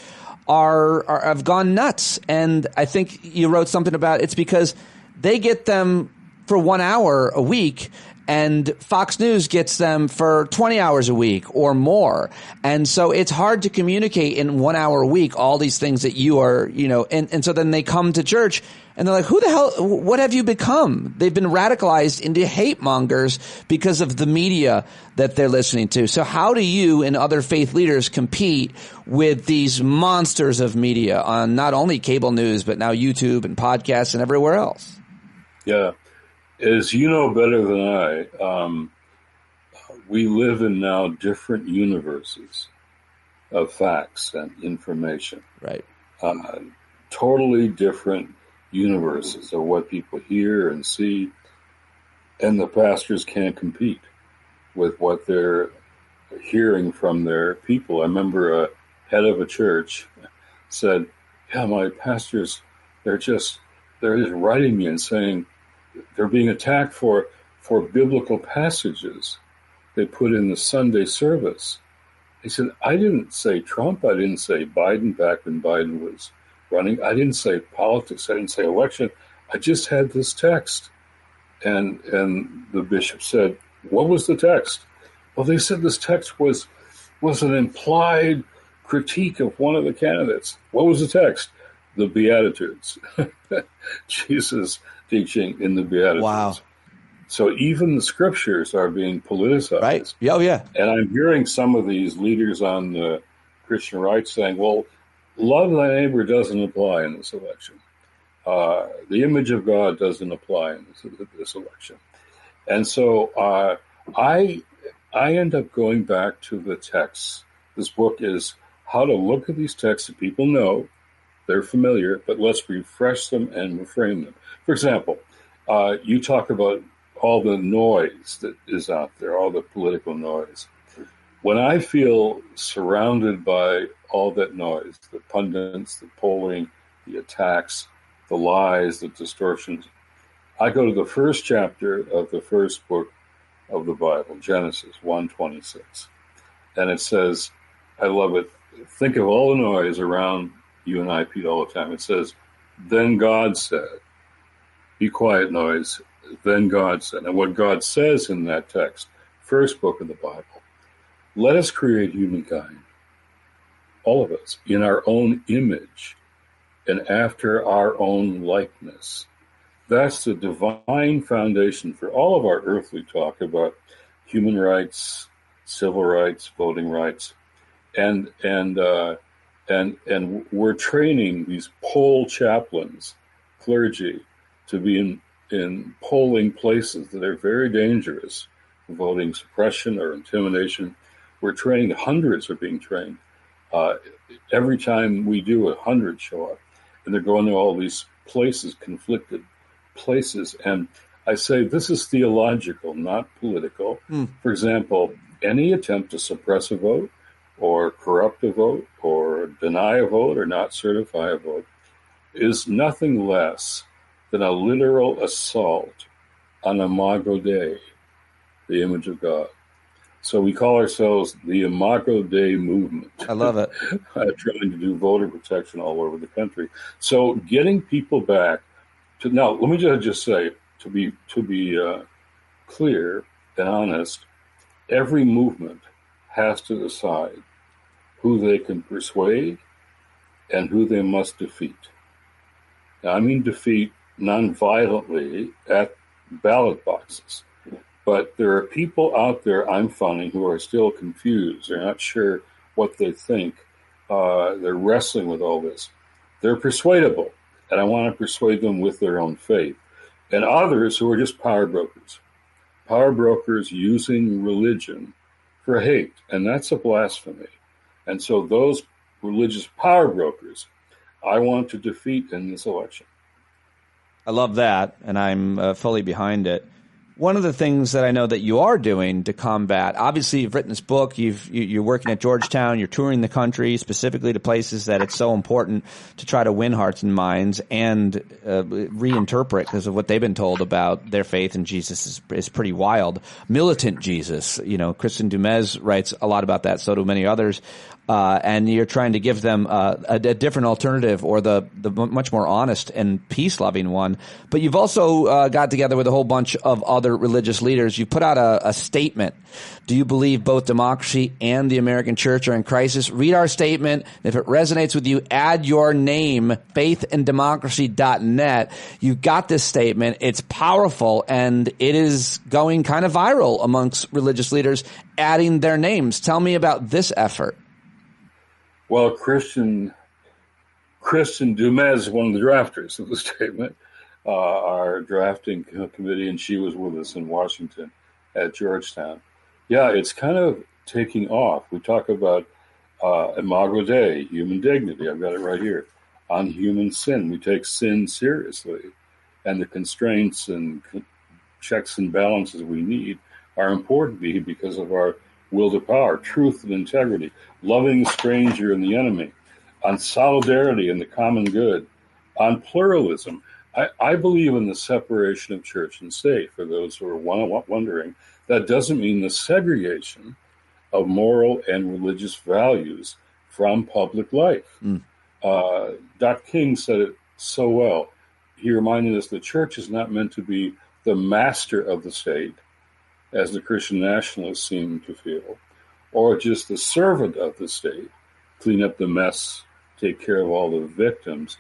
S1: have gone nuts. And I think you wrote something about it's because they get them for 1 hour a week, and Fox News gets them for 20 hours a week or more. And so it's hard to communicate in 1 hour a week all these things that you are, and so then they come to church and they're like, who the hell, what have you become? They've been radicalized into hate mongers because of the media that they're listening to. So how do you and other faith leaders compete with these monsters of media on not only cable news, but now YouTube and podcasts and everywhere else?
S14: Yeah. As you know better than I, we live in now different universes of facts and information.
S1: Right.
S14: Totally different universes of what people hear and see, and the pastors can't compete with what they're hearing from their people. I remember a head of a church said, yeah, my pastors, they're just writing me and saying they're being attacked for biblical passages they put in the Sunday service. He said, I didn't say Trump, I didn't say Biden back when Biden was running. I didn't say politics. I didn't say election. I just had this text. And the bishop said, what was the text? Well, they said this text was an implied critique of one of the candidates. What was the text? The Beatitudes. Jesus teaching in the Beatitudes.
S1: Wow.
S14: So even the scriptures are being politicized.
S1: Right. Oh, yeah.
S14: And I'm hearing some of these leaders on the Christian right saying, well, love thy neighbor doesn't apply in this election. The image of God doesn't apply in this election. And so I end up going back to the texts. This book is how to look at these texts that people know, they're familiar, but let's refresh them and reframe them. For example, you talk about all the noise that is out there, all the political noise. When I feel surrounded by all that noise, the pundits, the polling, the attacks, the lies, the distortions, I go to the first chapter of the first book of the Bible, Genesis 1:26. And it says, I love it, think of all the noise around you and I, Pete, all the time. It says, then God said, be quiet, noise, then God said. And what God says in that text, first book of the Bible, let us create humankind, all of us, in our own image and after our own likeness. That's the divine foundation for all of our earthly talk about human rights, civil rights, voting rights, and we're training these poll chaplains, clergy, to be in polling places that are very dangerous, voting suppression or intimidation. We're training, hundreds are being trained. Every time we do, 100 show up, and they're going to all these places, conflicted places. And I say this is theological, not political. For example, any attempt to suppress a vote or corrupt a vote or deny a vote or not certify a vote is nothing less than a literal assault on Imago Dei, the image of God. So we call ourselves the Imago Dei movement.
S1: I love it.
S14: Trying to do voter protection all over the country. So getting people back to, now let me just say, to be clear and honest, every movement has to decide who they can persuade and who they must defeat. Now, I mean defeat non-violently at ballot boxes. But there are people out there I'm finding who are still confused. They're not sure what they think. They're wrestling with all this. They're persuadable, and I want to persuade them with their own faith. And others who are just power brokers using religion for hate, and that's a blasphemy. And so those religious power brokers, I want to defeat in this election.
S1: I love that, and I'm fully behind it. One of the things that I know that you are doing to combat, obviously you've written this book, you're working at Georgetown, you're touring the country, specifically to places that it's so important to try to win hearts and minds and reinterpret, because of what they've been told about their faith in Jesus is pretty wild. Militant Jesus, Kristen Dumez writes a lot about that, so do many others. and you're trying to give them a different alternative, or the much more honest and peace-loving one. But you've also got together with a whole bunch of other religious leaders. You put out a statement. Do you believe both democracy and the American church are in crisis? Read our statement. If it resonates with you, add your name, faithanddemocracy.net. You've got this statement. It's powerful, and it is going kind of viral amongst religious leaders, adding their names. Tell me about this effort.
S14: Well, Kristen Dumez, one of the drafters of the statement, our drafting committee, and she was with us in Washington at Georgetown. Yeah, it's kind of taking off. We talk about Imago Dei, human dignity. I've got it right here. On human sin, we take sin seriously, and the constraints and checks and balances we need are important because of our will to power, truth and integrity, loving the stranger and the enemy, on solidarity and the common good, on pluralism. I believe in the separation of church and state. For those who are wondering, that doesn't mean the segregation of moral and religious values from public life. Dr. King said it so well. He reminded us the church is not meant to be the master of the state, as the Christian nationalists seem to feel, or just the servant of the state, clean up the mess, take care of all the victims.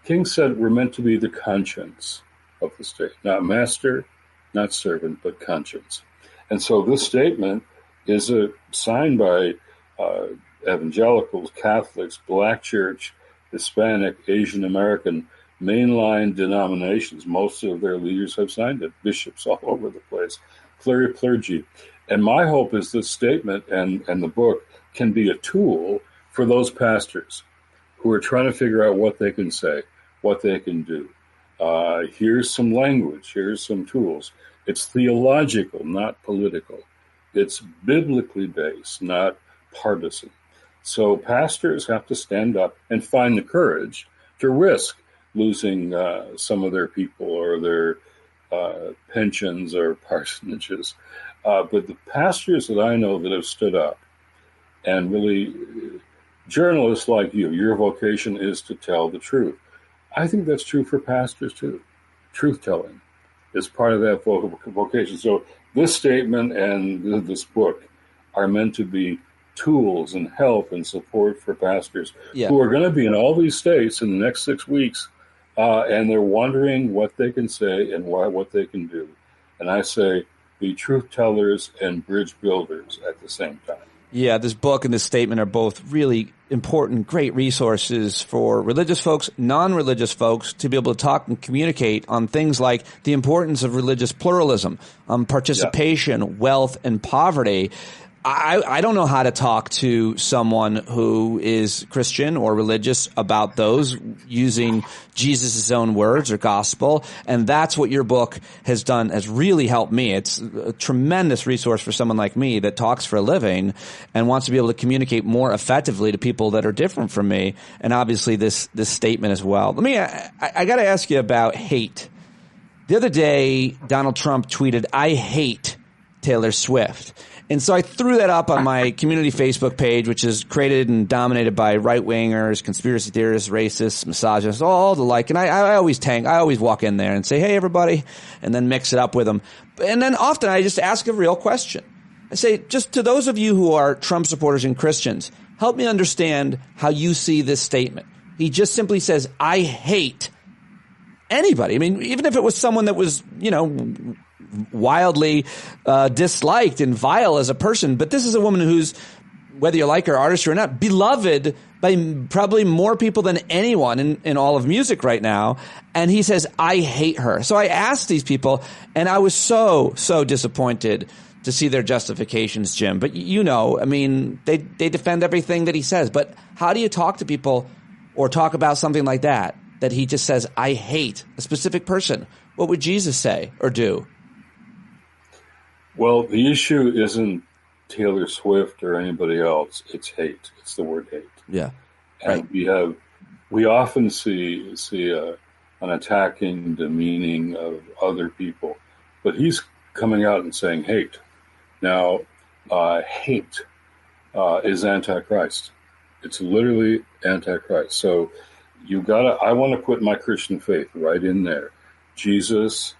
S14: King said we're meant to be the conscience of the state, not master, not servant, but conscience. And so this statement is signed by evangelicals, Catholics, Black Church, Hispanic, Asian American, mainline denominations. Most of their leaders have signed it, bishops all over the place, clergy. And my hope is this statement and the book can be a tool for those pastors who are trying to figure out what they can say, what they can do. Here's some language, here's some tools. It's theological, not political. It's biblically based, not partisan. So pastors have to stand up and find the courage to risk losing some of their people or their pensions or parsonages. But the pastors that I know that have stood up, and really journalists like you, your vocation is to tell the truth. I think that's true for pastors too. Truth-telling is part of that vocation. So this statement and this book are meant to be tools and help and support for pastors who are going to be in all these states in the next 6 weeks, and they're wondering what they can say and what they can do. And I say, be truth tellers and bridge builders at the same time.
S1: Yeah, this book and this statement are both really important, great resources for religious folks, non-religious folks to be able to talk and communicate on things like the importance of religious pluralism, participation, wealth, and poverty. I don't know how to talk to someone who is Christian or religious about those using Jesus' own words or gospel. And that's what your book has done, has really helped me. It's a tremendous resource for someone like me that talks for a living and wants to be able to communicate more effectively to people that are different from me. And obviously this statement as well. I got to ask you about hate. The other day, Donald Trump tweeted, "I hate Taylor Swift." And so I threw that up on my community Facebook page, which is created and dominated by right-wingers, conspiracy theorists, racists, misogynists, all the like. And I always walk in there and say, "Hey, everybody," and then mix it up with them. And then often I just ask a real question. I say, just to those of you who are Trump supporters and Christians, help me understand how you see this statement. He just simply says, "I hate anybody." I mean, even if it was someone that was, wildly disliked and vile as a person. But this is a woman who's, whether you like her artistry or not, beloved by probably more people than anyone in all of music right now. And he says, "I hate her." So I asked these people, and I was so disappointed to see their justifications, Jim. But they defend everything that he says. But how do you talk to people or talk about something like that he just says, "I hate a specific person"? What would Jesus say or do?
S14: Well, the issue isn't Taylor Swift or anybody else. It's hate. It's the word hate.
S1: Yeah.
S14: And we often see an attacking, demeaning of other people, but he's coming out and saying hate. Now, hate is Antichrist. It's literally antichrist. So I want to put my Christian faith right in there. Jesus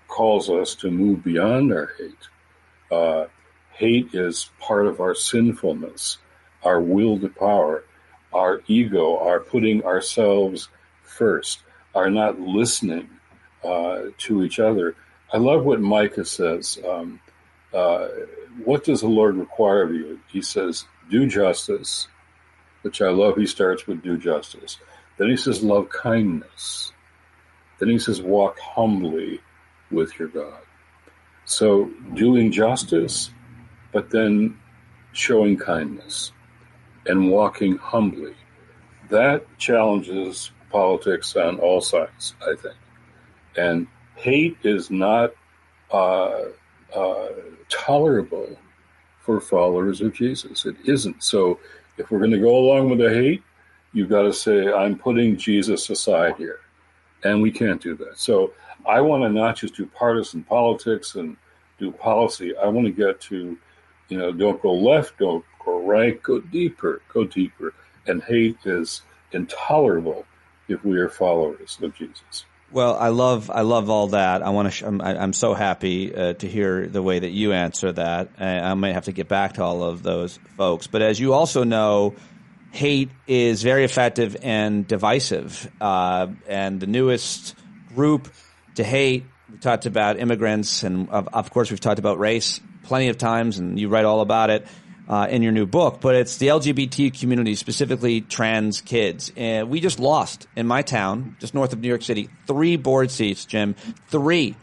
S14: calls us to move beyond our hate. Hate is part of our sinfulness, our will to power, our ego, our putting ourselves first, our not listening to each other. I love what Micah says. What does the Lord require of you? He says, do justice, which I love. He starts with do justice. Then he says, love kindness. Then he says, walk humbly with your God. So doing justice, but then showing kindness and walking humbly. That challenges politics on all sides, I think. And hate is not tolerable for followers of Jesus. It isn't. So if we're going to go along with the hate, you've got to say, I'm putting Jesus aside here. And we can't do that. So I want to not just do partisan politics and do policy. I want to get to, don't go left, don't go right, go deeper. And hate is intolerable if we are followers of Jesus.
S1: Well, I love all that. I'm so happy to hear the way that you answer that. I might have to get back to all of those folks. But as you also know, hate is very effective and divisive. And the newest group to hate, we talked about immigrants, and of course we've talked about race plenty of times, and you write all about it in your new book. But it's the LGBT community, specifically trans kids. And we just lost in my town, just north of New York City, 3 board seats, Jim, 3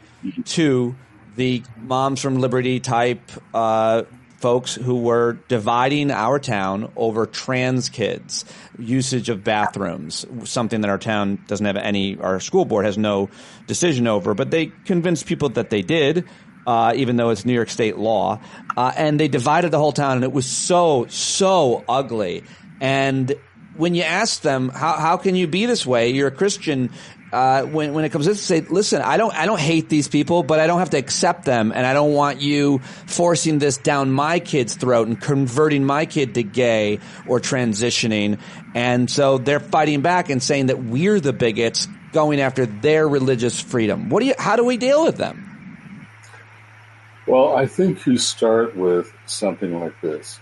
S1: to the Moms from Liberty type folks who were dividing our town over trans kids, usage of bathrooms, something that our town doesn't have our school board has no decision over, but they convinced people that they did, even though it's New York State law. And they divided the whole town, and it was so ugly. And when you ask them, how can you be this way? You're a Christian. When it comes to this, say, listen, I don't hate these people, but I don't have to accept them, and I don't want you forcing this down my kid's throat and converting my kid to gay or transitioning. And so they're fighting back and saying that we're the bigots going after their religious freedom. How do we deal with them?
S14: Well, I think you start with something like this.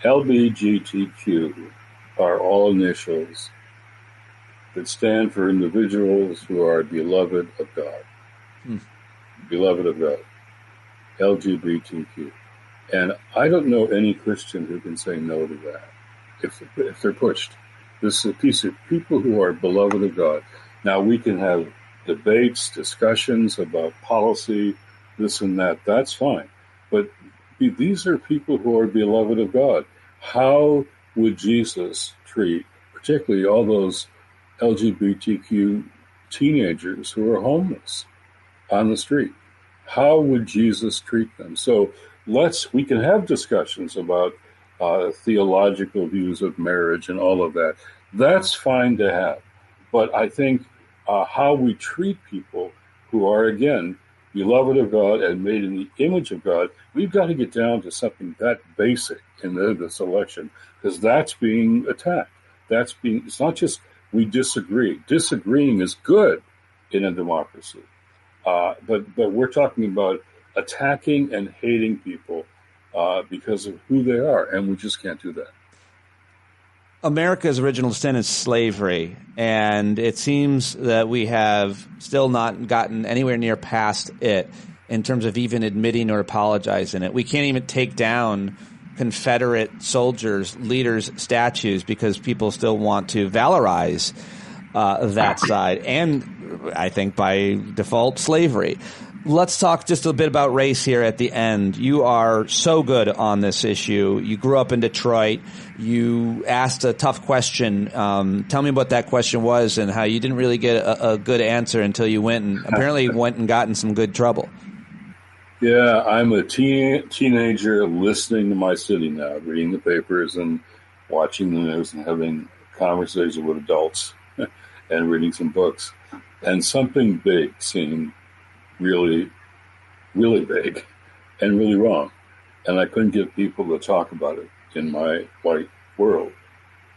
S14: LGBTQ are all initials that stand for individuals who are beloved of God. Beloved of God. LGBTQ. And I don't know any Christian who can say no to that if they're pushed. This is a piece of people who are beloved of God. Now, we can have debates, discussions about policy, this and that. That's fine. But these are people who are beloved of God. How would Jesus treat, particularly all those LGBTQ teenagers who are homeless on the street? How would Jesus treat them? So we can have discussions about theological views of marriage and all of that. That's fine to have. But I think how we treat people who are, again, beloved of God and made in the image of God, we've got to get down to something that basic in this election, because that's being attacked. It's not just we disagree. Disagreeing is good in a democracy. But we're talking about attacking and hating people because of who they are, and we just can't do that.
S1: America's original sin is slavery, and it seems that we have still not gotten anywhere near past it in terms of even admitting or apologizing it. We can't even take down Confederate soldiers, leaders' statues because people still want to valorize that side, and I think by default, slavery. Let's talk just a bit about race here at the end. You are so good on this issue. You grew up in Detroit. You asked a tough question. Tell me what that question was and how you didn't really get a good answer until you went and got in some good trouble.
S14: Yeah, I'm a teenager listening to my city now, reading the papers and watching the news and having conversations with adults and reading some books. And something big seemed really, really big and really wrong. And I couldn't get people to talk about it in my white world.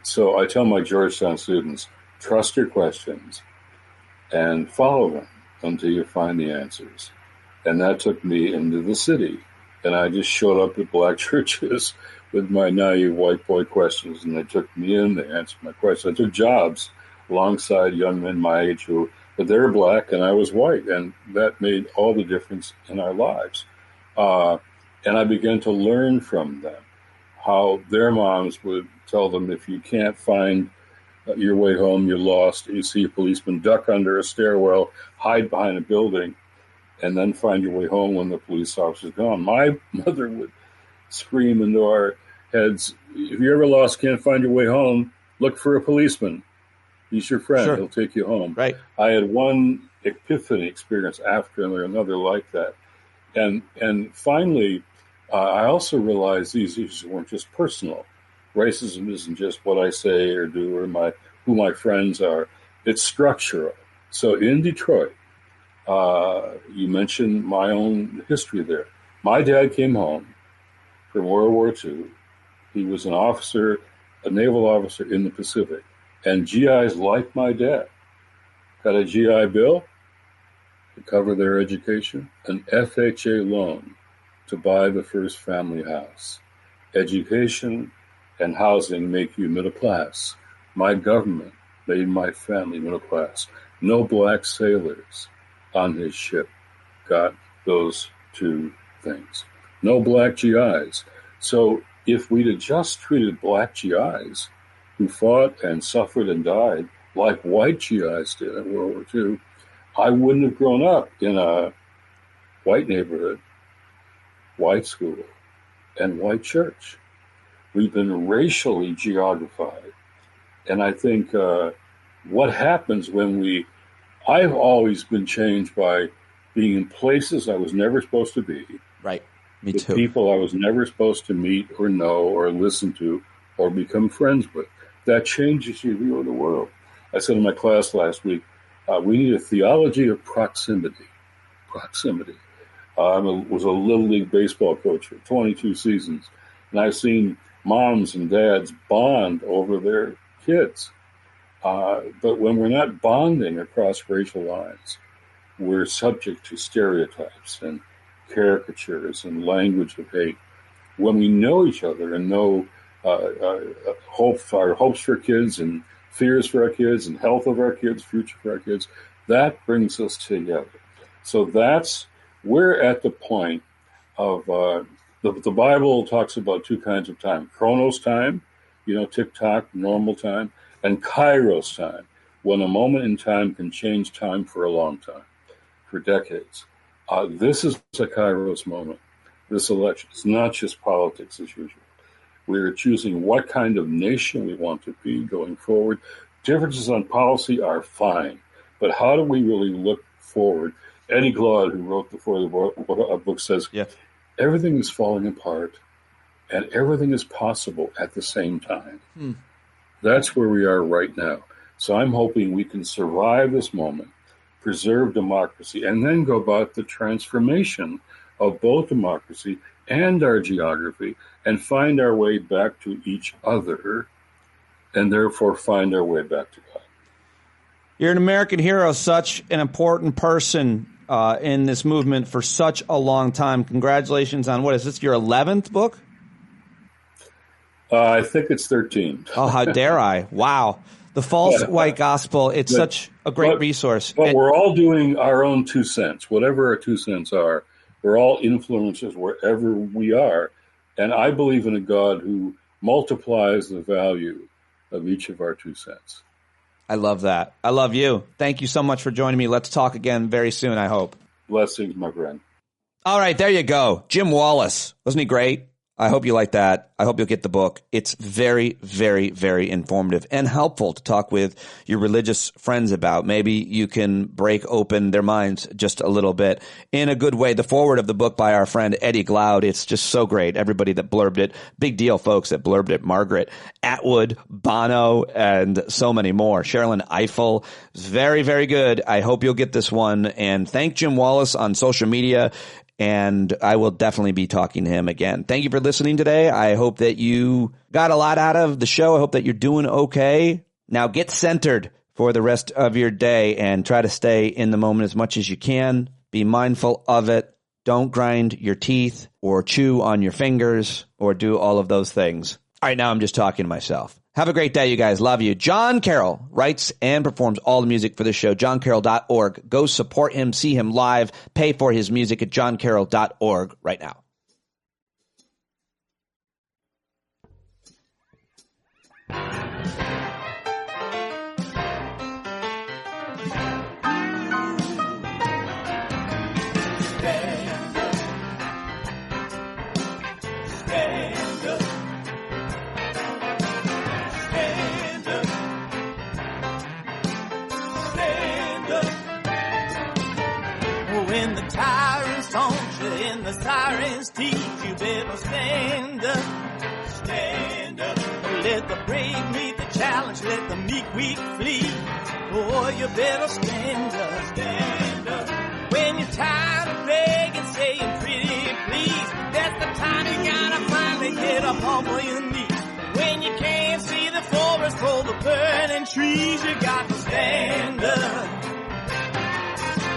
S14: So I tell my Georgetown students, trust your questions and follow them until you find the answers. And that took me into the city. And I just showed up at black churches with my naive white boy questions, and they took me in, they answered my questions. I took jobs alongside young men my age but they were black and I was white, and that made all the difference in our lives. And I began to learn from them how their moms would tell them, if you can't find your way home, you're lost. You see a policeman, duck under a stairwell, hide behind a building, and then find your way home when the police officer's gone. My mother would scream into our heads, if you're ever lost, can't find your way home, look for a policeman. He's your friend. Sure. He'll take you home.
S1: Right.
S14: I had one epiphany experience after another like that. And finally, I also realized these issues weren't just personal. Racism isn't just what I say or do or who my friends are. It's structural. So in Detroit, you mentioned my own history there. My dad came home from World War II. He was an officer, a naval officer in the Pacific. And GIs like my dad got a GI Bill to cover their education, an FHA loan to buy the first family house. Education and housing make you middle class. My government made my family middle class. No black sailors on his ship got those two things. No black GIs. So if we'd have just treated black GIs who fought and suffered and died like white GIs did in World War II, I wouldn't have grown up in a white neighborhood, white school, and white church. We've been racially geographied. And I think what happens when I've always been changed by being in places I was never supposed to be.
S1: Right. Me too.
S14: People I was never supposed to meet or know or listen to or become friends with. That changes your view of the world. I said in my class last week, we need a theology of proximity. Proximity. I was a Little League baseball coach for 22 seasons, and I've seen moms and dads bond over their kids. But when we're not bonding across racial lines, we're subject to stereotypes and caricatures and language of hate. When we know each other and know our hopes for kids and fears for our kids and health of our kids, future for our kids, that brings us together. So we're at the point of, the Bible talks about two kinds of time: Chronos time, tick-tock, normal time, and Kairos time, when a moment in time can change time for a long time, for decades. This is a Kairos moment. This election is not just politics as usual. We are choosing what kind of nation we want to be going forward. Differences on policy are fine, but how do we really look forward? Eddie Glaude, who wrote Before the Book, says, everything is falling apart and everything is possible at the same time. That's where we are right now. So I'm hoping we can survive this moment, preserve democracy, and then go about the transformation of both democracy and our geography, and find our way back to each other, and therefore find our way back to God.
S1: You're an American hero, such an important person in this movement for such a long time. Congratulations on, what is this, your 11th book?
S14: I think it's 13.
S1: Oh, how dare I? Wow. The False White Gospel, it's such a great resource.
S14: But we're all doing our own 2 cents, whatever our 2 cents are. We're all influencers wherever we are. And I believe in a God who multiplies the value of each of our 2 cents.
S1: I love that. I love you. Thank you so much for joining me. Let's talk again very soon, I hope.
S14: Blessings, my friend.
S1: All right, there you go. Jim Wallis. Wasn't he great? I hope you like that. I hope you'll get the book. It's very, very, very informative and helpful to talk with your religious friends about. Maybe you can break open their minds just a little bit in a good way. The foreword of the book by our friend Eddie Glaude, it's just so great. Everybody that blurbed it, big deal, folks, that blurbed it. Margaret Atwood, Bono, and so many more. Sherilyn Eiffel. It's very, very good. I hope you'll get this one. And thank Jim Wallis on social media and I will definitely be talking to him again. Thank you for listening today. I hope that you got a lot out of the show. I hope that you're doing okay. Now get centered for the rest of your day and try to stay in the moment as much as you can. Be mindful of it. Don't grind your teeth or chew on your fingers or do all of those things. All right, now I'm just talking to myself. Have a great day, you guys. Love you. John Carroll writes and performs all the music for this show. JohnCarroll.org. Go support him, see him live, pay for his music at JohnCarroll.org right now.
S15: When the tyrants taunt you and the sirens tease, you better stand up, stand up. Let the brave meet the challenge, let the meek weak flee. Oh, you better stand up, stand up. When you're tired of begging, saying pretty please, that's the time you gotta finally get up off of your knees. When you can't see the forest for the burning trees, you got to stand up.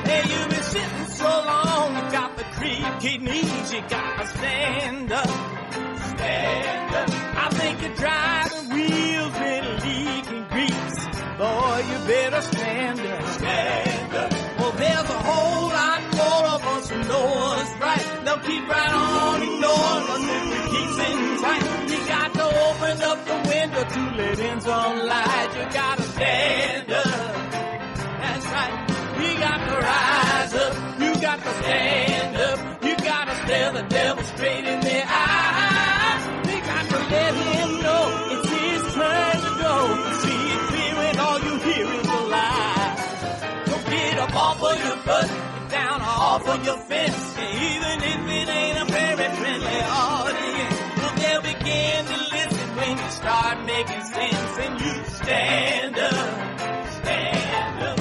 S15: Hey, you've been sitting so long, you got the creaky knees, you gotta stand up, stand up. I think you're driving wheels with leaking grease. Boy, you better stand up, stand up. Well, there's a whole lot more of us who know what's right. They'll keep right on ignoring us if we keep sitting tight. You got to open up the window to let in some light. You gotta stand up, that's right. You got to rise up, you got to stand up, you got to stare the devil straight in the eye. We got to let him know it's his turn to go. See it clear when all you hear is a lie. So get up off of your butt, get down off of your fence. Even if it ain't a very friendly audience, well, they'll begin to listen when you start making sense. And you stand up, stand up.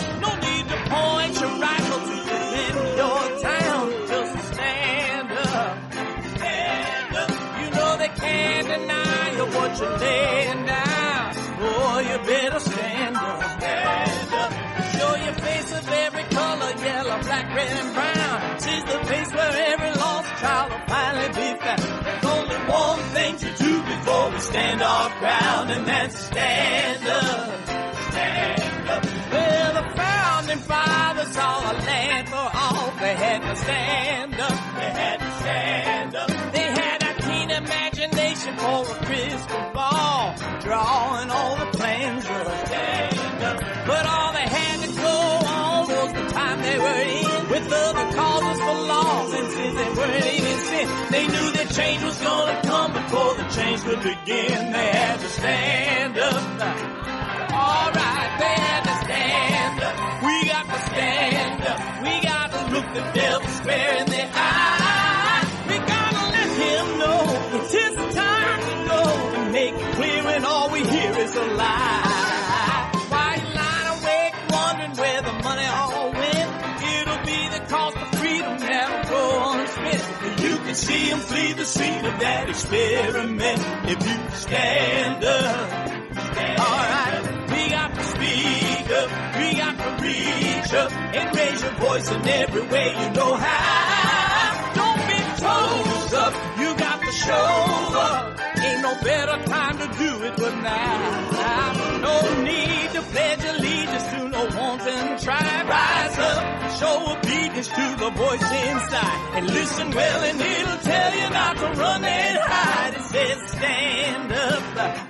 S15: Point your rifle to defend your town. Just stand up, stand up. You know they can't deny you what you're laying down. Oh, you better stand up, stand up. Show your face of every color, yellow, black, red, and brown. She's the place where every lost child will finally be found. There's only one thing to do before we stand our ground, and that's stand up, stand up. Well, the founding fathers saw a land for all. They had to stand up. They had to stand up. They had a keen imagination for a crystal ball, drawing all the plans of stand up. But all they had to go on was the time they were in, with other causes for laws, and since they weren't even sin, they knew that change was gonna come before the change could begin. They had to stand up. All right, they had to stand up. We got to stand up. We got to look the devil square in the eye. We got to let him know it's his time to go, and make it clear when all we hear is a lie. Why you lying awake wondering where the money all went? It'll be the cost of freedom that'll go unspent. You can see him flee the scene of that experiment if you stand up. All right. We got to speak up, we got to reach up, and raise your voice in every way you know how. Don't be toes up, you got to show up. Ain't no better time to do it but now. No need to pledge allegiance to no wanton tribe. Rise up, show obedience to the voice inside, and listen well and it'll tell you not to run and hide. It says stand up.